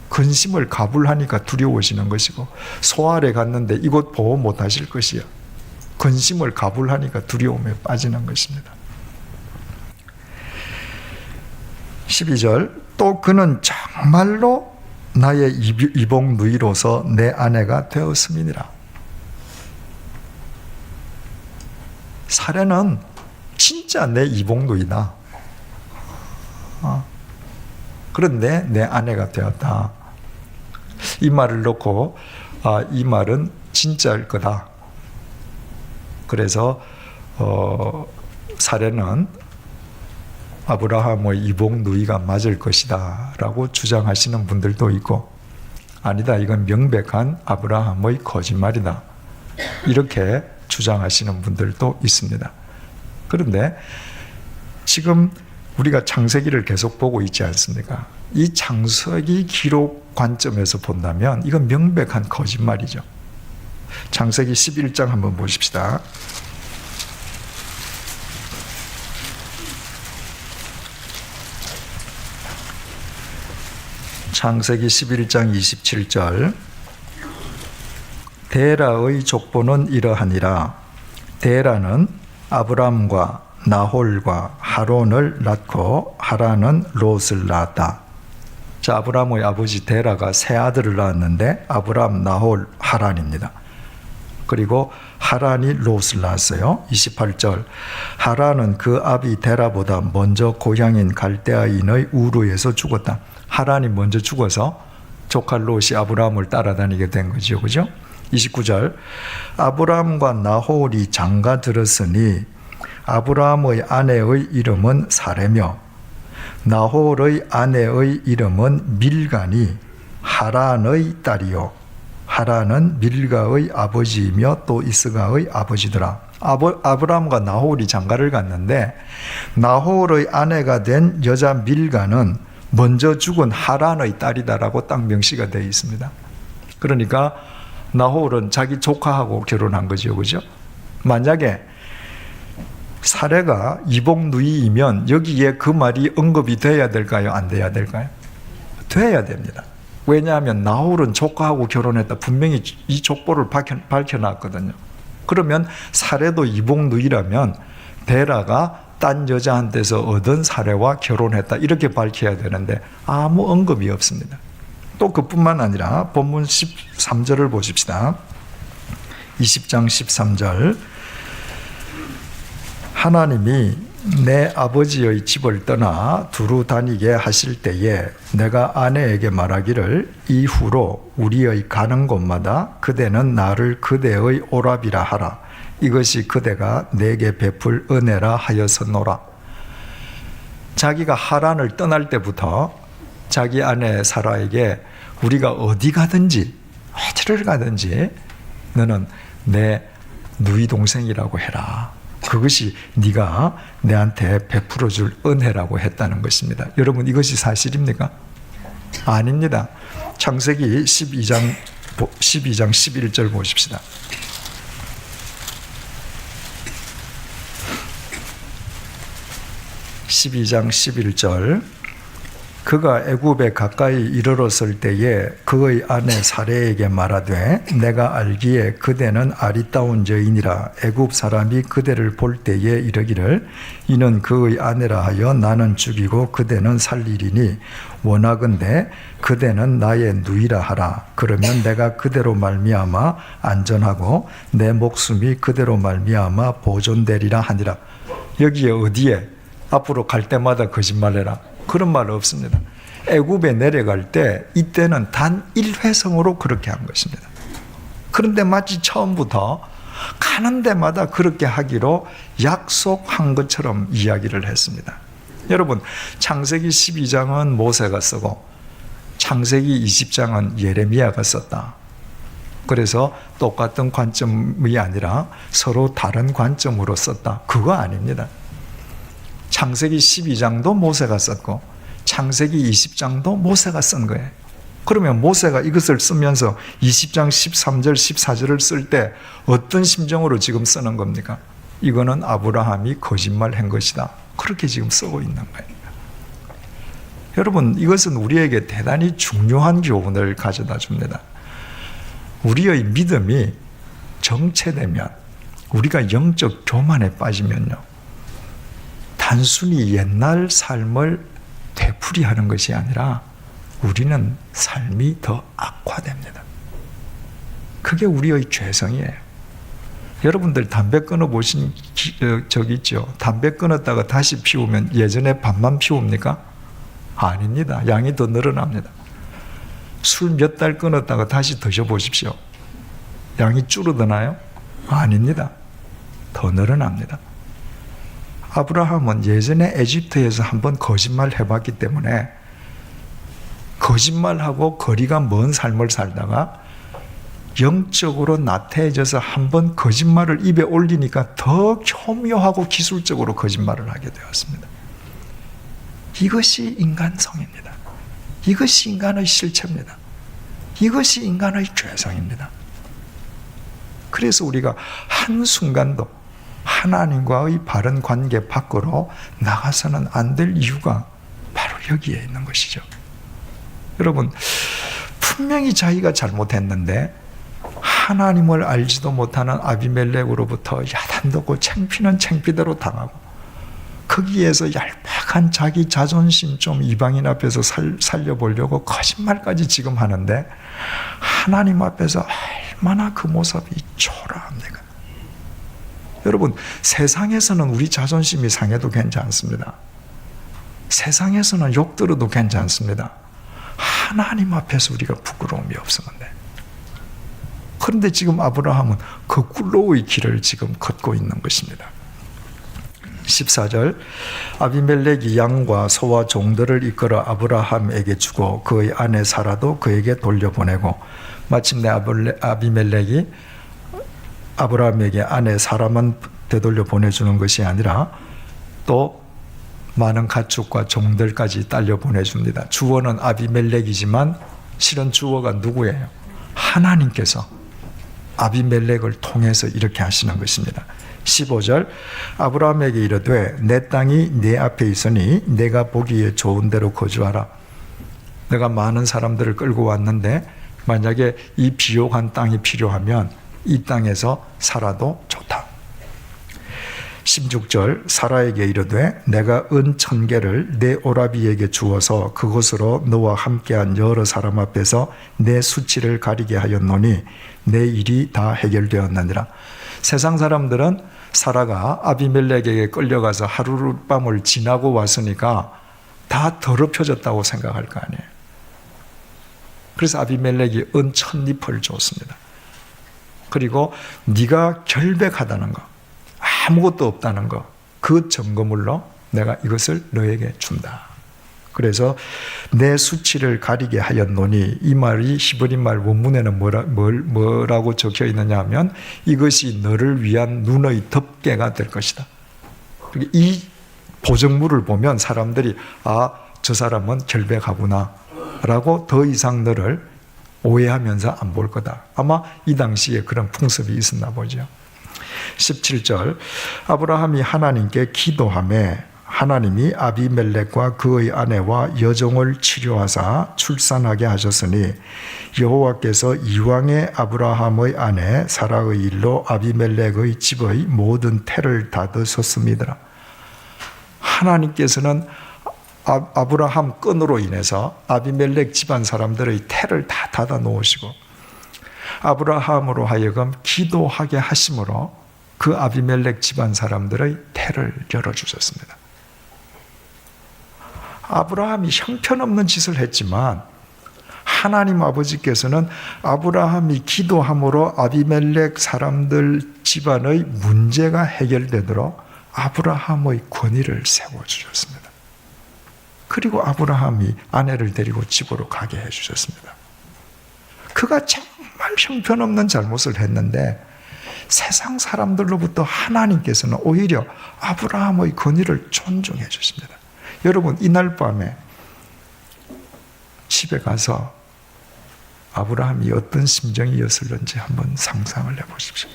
근심을 가불하니까 두려워지는 것이고, 소알에 갔는데 이곳 보호 못 하실 것이야. 근심을 가불하니까 두려움에 빠지는 것입니다. 12절, 또 그는 정말로 나의 이복 누이로서 내 아내가 되었음이니라. 사례는 진짜 내 이복 누이다. 그런데 내 아내가 되었다. 이 말을 놓고 이 말은 진짜일 거다. 그래서 사례는 아브라함의 이복 누이가 맞을 것이다 라고 주장하시는 분들도 있고, 아니다, 이건 명백한 아브라함의 거짓말이다, 이렇게 주장하시는 분들도 있습니다. 그런데 지금 우리가 창세기를 계속 보고 있지 않습니까? 이 창세기 기록 관점에서 본다면 이건 명백한 거짓말이죠. 창세기 11장 한번 보십시다. 창세기 11장 27절, 데라의 족보는 이러하니라. 데라는 아브람과 나홀과 하론을 낳고 하란은 롯을 낳았다. 자, 아브람의 아버지 데라가 세 아들을 낳았는데 아브람, 나홀, 하란입니다. 그리고 하란이 롯을 낳았어요. 28절, 하란은 그 아비 데라보다 먼저 고향인 갈대아인의 우르에서 죽었다. 하란이 먼저 죽어서 조카 롯이 아브람을 따라다니게 된 거죠, 그죠? 29절, 아브람과 나홀이 장가 들었으니 아브람의 아내의 이름은 사레며 나홀의 아내의 이름은 밀가니 하란의 딸이요 하란은 밀가의 아버지이며 또 이스가의 아버지더라. 아브람과 나홀이 장가를 갔는데 나홀의 아내가 된 여자 밀가는 먼저 죽은 하란의 딸이다라고 딱 명시가 되어 있습니다. 그러니까 나홀은 자기 조카하고 결혼한 거죠, 그죠? 만약에 사례가 이복 누이이면 여기에 그 말이 언급이 돼야 될까요? 안 돼야 될까요? 돼야 됩니다. 왜냐하면 나홀은 조카하고 결혼했다. 분명히 이 족보를 밝혀놨거든요. 그러면 사례도 이복누이라면 베라가 딴 여자한테서 얻은 사례와 결혼했다. 이렇게 밝혀야 되는데 아무 언급이 없습니다. 또 그뿐만 아니라 본문 13절을 보십시다. 20장 13절. 하나님이 내 아버지의 집을 떠나 두루 다니게 하실 때에 내가 아내에게 말하기를 이후로 우리의 가는 곳마다 그대는 나를 그대의 오랍이라 하라. 이것이 그대가 내게 베풀 은혜라 하여서노라. 자기가 하란을 떠날 때부터 자기 아내 사라에게 우리가 어디 가든지 어디를 가든지 너는 내 누이 동생이라고 해라. 그것이 네가 내한테 베풀어 줄 은혜라고 했다는 것입니다. 여러분, 이것이 사실입니까? 아닙니다. 창세기 12장 11절 보십시다. 12장 11절. 그가 애굽에 가까이 이르렀을 때에 그의 아내 사레에게 말하되 내가 알기에 그대는 아리따운 여인이라 애굽 사람이 그대를 볼 때에 이르기를 이는 그의 아내라 하여 나는 죽이고 그대는 살리리니 원하건대 그대는 나의 누이라 하라. 그러면 내가 그대로 말미암아 안전하고 내 목숨이 그대로 말미암아 보존되리라 하니라. 여기에 어디에 앞으로 갈 때마다 거짓말해라. 그런 말 없습니다. 애굽에 내려갈 때 이때는 단 1회성으로 그렇게 한 것입니다. 그런데 마치 처음부터 가는 데마다 그렇게 하기로 약속한 것처럼 이야기를 했습니다. 여러분, 창세기 12장은 모세가 쓰고 창세기 20장은 예레미야가 썼다. 그래서 똑같은 관점이 아니라 서로 다른 관점으로 썼다. 그거 아닙니다. 창세기 12장도 모세가 썼고 창세기 20장도 모세가 쓴 거예요. 그러면 모세가 이것을 쓰면서 20장 13절 14절을 쓸 때 어떤 심정으로 지금 쓰는 겁니까? 이거는 아브라함이 거짓말한 것이다. 그렇게 지금 쓰고 있는 거예요. 여러분, 이것은 우리에게 대단히 중요한 교훈을 가져다 줍니다. 우리의 믿음이 정체되면, 우리가 영적 교만에 빠지면요, 단순히 옛날 삶을 되풀이하는 것이 아니라 우리는 삶이 더 악화됩니다. 그게 우리의 죄성이에요. 여러분들 담배 끊어보신 적 있죠? 담배 끊었다가 다시 피우면 예전에 반만 피웁니까? 아닙니다. 양이 더 늘어납니다. 술 몇 달 끊었다가 다시 드셔보십시오. 양이 줄어드나요? 아닙니다. 더 늘어납니다. 아브라함은 예전에 에집트에서 한번 거짓말 해봤기 때문에 거짓말하고 거리가 먼 삶을 살다가 영적으로 나태해져서 한번 거짓말을 입에 올리니까 더 교묘하고 기술적으로 거짓말을 하게 되었습니다. 이것이 인간성입니다. 이것이 인간의 실체입니다. 이것이 인간의 죄성입니다. 그래서 우리가 한순간도 하나님과의 바른 관계 밖으로 나가서는 안 될 이유가 바로 여기에 있는 것이죠. 여러분, 분명히 자기가 잘못했는데 하나님을 알지도 못하는 아비멜렉으로부터 야단듣고 창피는 창피대로 당하고 거기에서 얄팍한 자기 자존심 좀 이방인 앞에서 살려보려고 거짓말까지 지금 하는데 하나님 앞에서 얼마나 그 모습이 초라합니까? 여러분, 세상에서는 우리 자존심이 상해도 괜찮습니다. 세상에서는 욕 들어도 괜찮습니다. 하나님 앞에서 우리가 부끄러움이 없으면 돼. 그런데 지금 아브라함은 거꾸로의 길을 지금 걷고 있는 것입니다. 14절. 아비멜렉이 양과 소와 종들을 이끌어 아브라함에게 주고 그의 아내 사라도 그에게 돌려보내고 마침내 아비멜렉이 아브라함에게 아내 사라만 되돌려 보내주는 것이 아니라 또 많은 가축과 종들까지 딸려 보내줍니다. 주어는 아비멜렉이지만 실은 주어가 누구예요? 하나님께서 아비멜렉을 통해서 이렇게 하시는 것입니다. 15절. 아브라함에게 이르되 내 땅이 내 앞에 있으니 내가 보기에 좋은 대로 거주하라. 내가 많은 사람들을 끌고 왔는데 만약에 이 비옥한 땅이 필요하면 이 땅에서 살아도 좋다. 16절 사라에게 이르되 내가 은 1000개를 내 오라비에게 주어서 그곳으로 너와 함께한 여러 사람 앞에서 내 수치를 가리게 하였노니 내 일이 다 해결되었느니라. 세상 사람들은 사라가 아비멜렉에게 끌려가서 하룻밤을 지나고 왔으니까 다 더럽혀졌다고 생각할 거 아니에요. 그래서 아비멜렉이 은 1000잎을 줬습니다. 그리고 네가 결백하다는 거, 아무것도 없다는 거, 그 증거물로 내가 이것을 너에게 준다. 그래서 내 수치를 가리게 하였노니, 이 말이 히브리 말 원문에는 뭐라고 적혀 있느냐 하면 이것이 너를 위한 눈의 덮개가 될 것이다. 이 보정물을 보면 사람들이 저 사람은 결백하구나 라고 더 이상 너를 오해하면서 안 볼 거다. 아마 이 당시에 그런 풍습이 있었나 보죠. 17절 아브라함이 하나님께 기도하매 하나님이 아비멜렉과 그의 아내와 여종을 치료하사 출산하게 하셨으니 여호와께서 이왕에 아브라함의 아내 사라의 일로 아비멜렉의 집의 모든 태를 닫으셨습니다. 하나님께서는 아브라함 끈으로 인해서 아비멜렉 집안 사람들의 태를 다 닫아 놓으시고 아브라함으로 하여금 기도하게 하심으로 그 아비멜렉 집안 사람들의 태를 열어주셨습니다. 아브라함이 형편없는 짓을 했지만 하나님 아버지께서는 아브라함이 기도함으로 아비멜렉 사람들 집안의 문제가 해결되도록 아브라함의 권위를 세워주셨습니다. 그리고 아브라함이 아내를 데리고 집으로 가게 해주셨습니다. 그가 정말 형편없는 잘못을 했는데 세상 사람들로부터 하나님께서는 오히려 아브라함의 권위를 존중해 주십니다. 여러분, 이날 밤에 집에 가서 아브라함이 어떤 심정이었을는지 한번 상상을 해보십시오.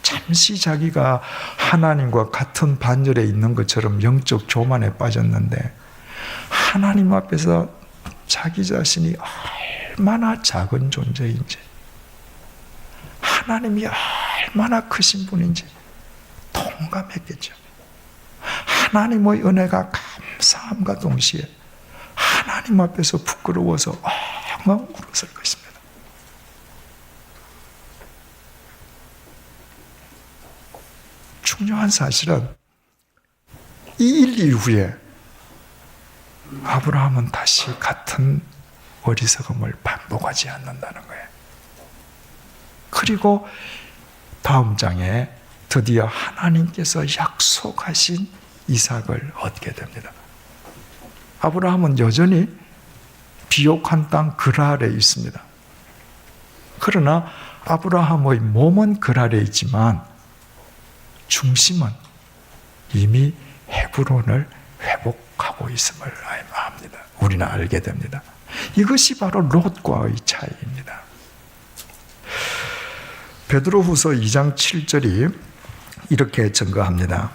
잠시 자기가 하나님과 같은 반열에 있는 것처럼 영적 교만에 빠졌는데 하나님 앞에서 자기 자신이 얼마나 작은 존재인지, 하나님이 얼마나 크신 분인지 동감했겠죠. 하나님의 은혜가 감사함과 동시에 하나님 앞에서 부끄러워서 엉엉 울었을 것입니다. 중요한 사실은 이 일 이후에 아브라함은 다시 같은 어리석음을 반복하지 않는다는 거예요. 그리고 다음 장에 드디어 하나님께서 약속하신 이삭을 얻게 됩니다. 아브라함은 여전히 비옥한 땅 그랄에 있습니다. 그러나 아브라함의 몸은 그랄에 있지만 중심은 이미 헤브론을 회복하고 있음을 압니다. 우리는 알게 됩니다. 이것이 바로 롯과의 차이입니다. 베드로후서 2장 7절이 이렇게 증거합니다.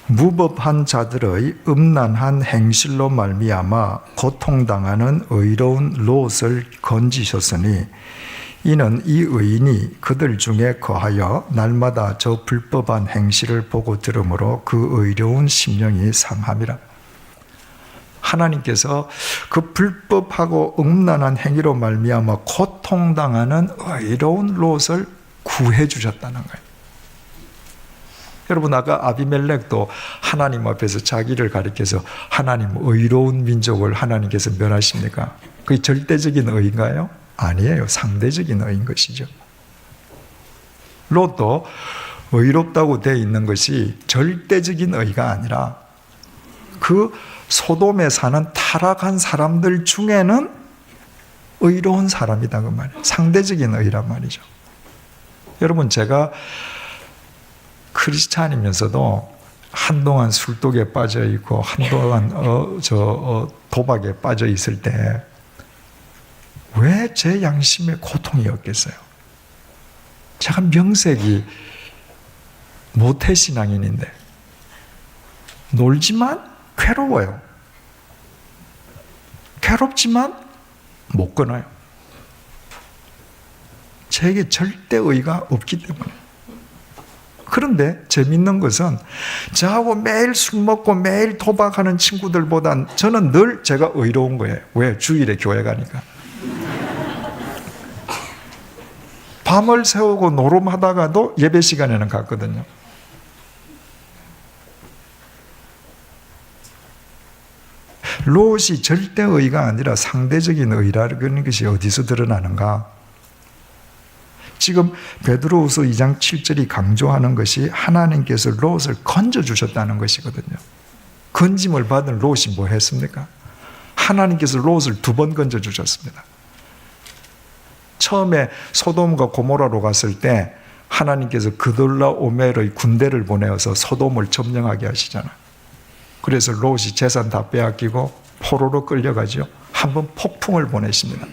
무법한 자들의 음란한 행실로 말미암아 고통당하는 의로운 롯을 건지셨으니 이는 이 의인이 그들 중에 거하여 날마다 저 불법한 행실을 보고 들으므로 그 의로운 심령이 상함이라. 하나님께서 그 불법하고 음란한 행위로 말미암아 고통당하는 의로운 롯을 구해 주셨다는 거예요. 여러분, 아까 아비멜렉도 하나님 앞에서 자기를 가리켜서 하나님 의로운 민족을 하나님께서 멸하십니까? 그게 절대적인 의인가요? 아니에요. 상대적인 의인 것이죠. 롯도 의롭다고 되어 있는 것이 절대적인 의가 아니라 그 소돔에 사는 타락한 사람들 중에는 의로운 사람이다 그 말이에요. 상대적인 의란 말이죠. 여러분, 제가 크리스찬이면서도 한동안 술독에 빠져 있고 한동안 도박에 빠져 있을 때 왜 제 양심에 고통이 없겠어요? 제가 명색이 모태신앙인인데 놀지만 괴로워요. 괴롭지만 못 끊어요. 제게 절대 의의가 없기 때문에. 그런데 재밌는 것은 저하고 매일 술 먹고 매일 도박하는 친구들보단 저는 늘 제가 의로운 거예요. 왜? 주일에 교회 가니까. 밤을 새우고 노름하다가도 예배 시간에는 갔거든요. 롯이 절대 의가 아니라 상대적인 의라는 것이 어디서 드러나는가? 지금 베드로후서 2장 7절이 강조하는 것이 하나님께서 롯을 건져주셨다는 것이거든요. 건짐을 받은 롯이 뭐 했습니까? 하나님께서 롯을 2번 건져주셨습니다. 처음에 소돔과 고모라로 갔을 때 하나님께서 그돌라오멜의 군대를 보내어서 소돔을 점령하게 하시잖아요. 그래서 롯이 재산 다 빼앗기고 포로로 끌려가죠. 한번 폭풍을 보내십니다.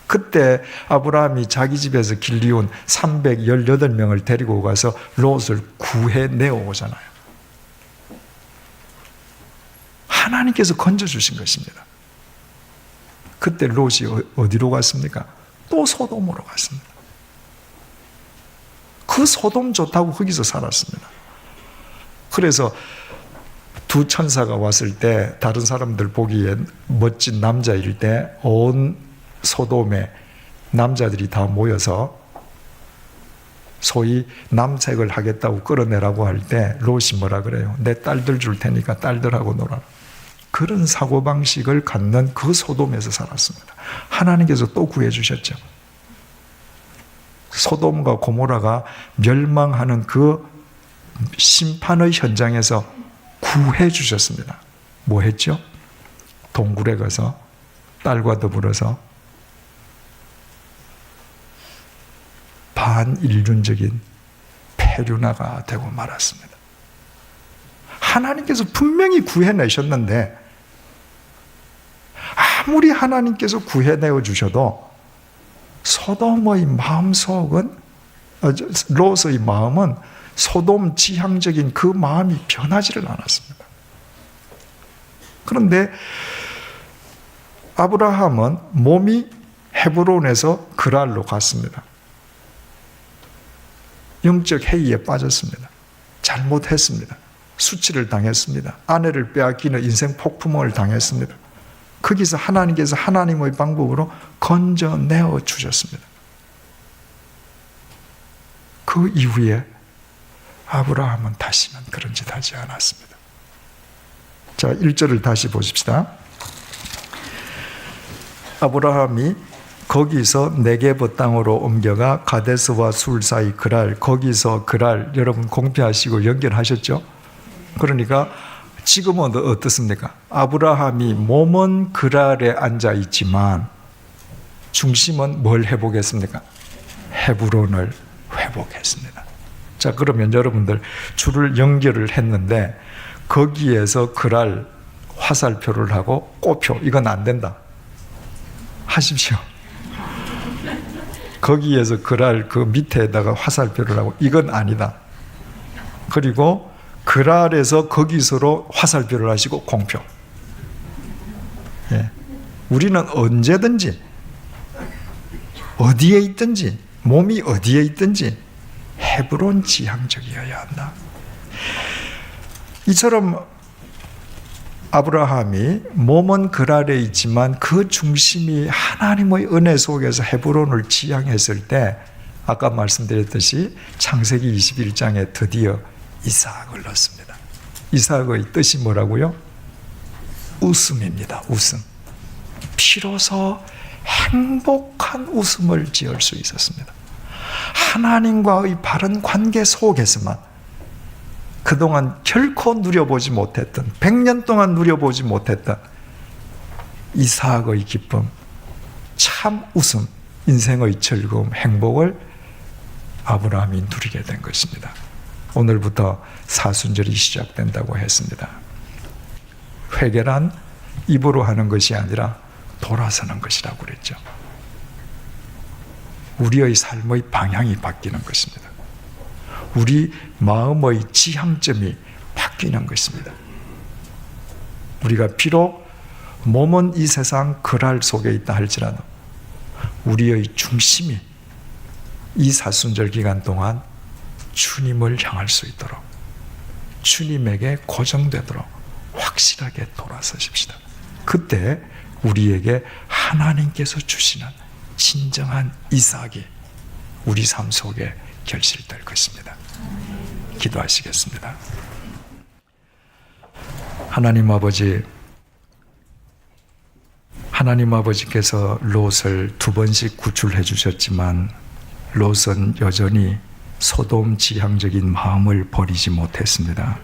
그때 아브라함이 자기 집에서 길리온 318명을 데리고 가서 롯을 구해내어 오잖아요. 하나님께서 건져주신 것입니다. 그때 롯이 어디로 갔습니까? 또 소돔으로 갔습니다. 그 소돔 좋다고 거기서 살았습니다. 그래서 2 천사가 왔을 때 다른 사람들 보기에 멋진 남자일 때 온 소돔에 남자들이 다 모여서 소위 남색을 하겠다고 끌어내라고 할 때 롯이 뭐라 그래요? 내 딸들 줄 테니까 딸들하고 놀아라. 그런 사고방식을 갖는 그 소돔에서 살았습니다. 하나님께서 또 구해주셨죠. 소돔과 고모라가 멸망하는 그 심판의 현장에서 구해주셨습니다. 뭐 했죠? 동굴에 가서 딸과 더불어서 반인륜적인 폐륜화가 되고 말았습니다. 하나님께서 분명히 구해내셨는데 아무리 하나님께서 구해내어 주셔도 소돔의 마음속은 롯의 마음은 소돔 지향적인 그 마음이 변하지를 않았습니다. 그런데 아브라함은 몸이 헤브론에서 그랄로 갔습니다. 영적 해이에 빠졌습니다. 잘못했습니다. 수치를 당했습니다. 아내를 빼앗기는 인생 폭풍을 당했습니다. 거기서 하나님께서 하나님의 방법으로 건져내어 주셨습니다. 그 이후에 아브라함은 다시는 그런 짓 하지 않았습니다. 자, 1절을 다시 보십시다. 아브라함이 거기서 네게브 땅으로 옮겨가 가데스와 술 사이 그랄, 거기서 그랄, 여러분 공표하시고 연결하셨죠? 그러니까 지금은 어떻습니까? 아브라함이 몸은 그랄에 앉아 있지만 중심은 뭘 회복했습니까? 헤브론을 회복했습니다. 자, 그러면 여러분들 줄을 연결을 했는데 거기에서 그랄 화살표를 하고 꼬표, 이건 안 된다. 하십시오. 거기에서 그랄 그 밑에다가 화살표를 하고 이건 아니다. 그리고 그랄에서 거기서로 화살표를 하시고 공표. 예. 우리는 언제든지 어디에 있든지 몸이 어디에 있든지 헤브론 지향적이어야 한다. 이처럼 아브라함이 몸은 그랄에 있지만 그 중심이 하나님의 은혜 속에서 헤브론을 지향했을 때 아까 말씀드렸듯이 창세기 21장에 드디어 이삭을 낳습니다. 이삭의 뜻이 뭐라고요? 웃음입니다. 웃음. 비로소 행복한 웃음을 지을 수 있었습니다. 하나님과의 바른 관계 속에서만 그동안 결코 누려보지 못했던 100년 동안 누려보지 못했던 이삭의 기쁨, 참 웃음, 인생의 즐거움, 행복을 아브라함이 누리게 된 것입니다. 오늘부터 사순절이 시작된다고 했습니다. 회개란 입으로 하는 것이 아니라 돌아서는 것이라고 그랬죠. 우리의 삶의 방향이 바뀌는 것입니다. 우리 마음의 지향점이 바뀌는 것입니다. 우리가 비록 몸은 이 세상 그랄 속에 있다 할지라도 우리의 중심이 이 사순절 기간 동안 주님을 향할 수 있도록, 주님에게 고정되도록 확실하게 돌아서십시다. 그때 우리에게 하나님께서 주시는 진정한 이삭이 우리 삶 속에 결실될 것입니다. 기도하시겠습니다. 하나님 아버지께서 롯을 2번씩 구출해 주셨지만 롯은 여전히 소돔 지향적인 마음을 버리지 못했습니다.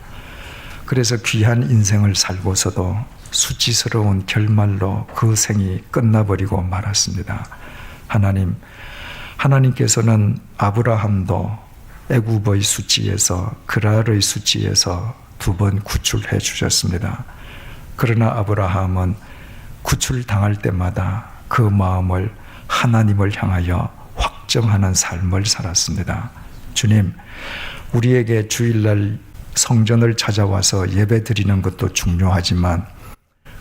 그래서 귀한 인생을 살고서도 수치스러운 결말로 그 생이 끝나버리고 말았습니다. 하나님께서는 아브라함도 애굽의 수치에서, 그랄의 수치에서 2번 구출해 주셨습니다. 그러나 아브라함은 구출당할 때마다 그 마음을 하나님을 향하여 확정하는 삶을 살았습니다. 주님, 우리에게 주일날 성전을 찾아와서 예배 드리는 것도 중요하지만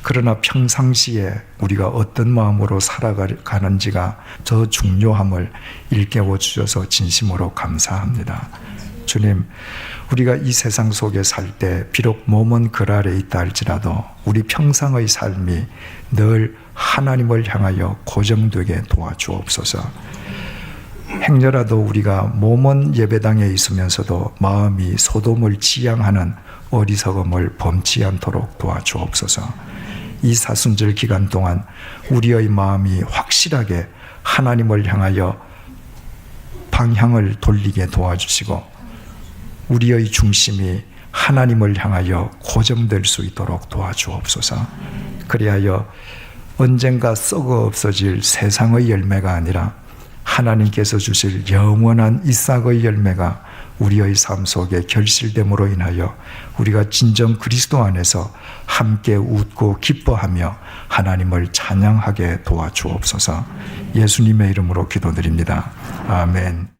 그러나 평상시에 우리가 어떤 마음으로 살아가는지가 더 중요함을 일깨워 주셔서 진심으로 감사합니다. 주님, 우리가 이 세상 속에 살 때 비록 몸은 그랄에 있다 할지라도 우리 평상의 삶이 늘 하나님을 향하여 고정되게 도와주옵소서. 행여라도 우리가 몸은 예배당에 있으면서도 마음이 소돔을 지향하는 어리석음을 범치 않도록 도와주옵소서. 이 사순절 기간 동안 우리의 마음이 확실하게 하나님을 향하여 방향을 돌리게 도와주시고 우리의 중심이 하나님을 향하여 고정될 수 있도록 도와주옵소서. 그리하여 언젠가 썩어 없어질 세상의 열매가 아니라 하나님께서 주실 영원한 이삭의 열매가 우리의 삶 속에 결실됨으로 인하여 우리가 진정 그리스도 안에서 함께 웃고 기뻐하며 하나님을 찬양하게 도와주옵소서. 예수님의 이름으로 기도드립니다. 아멘.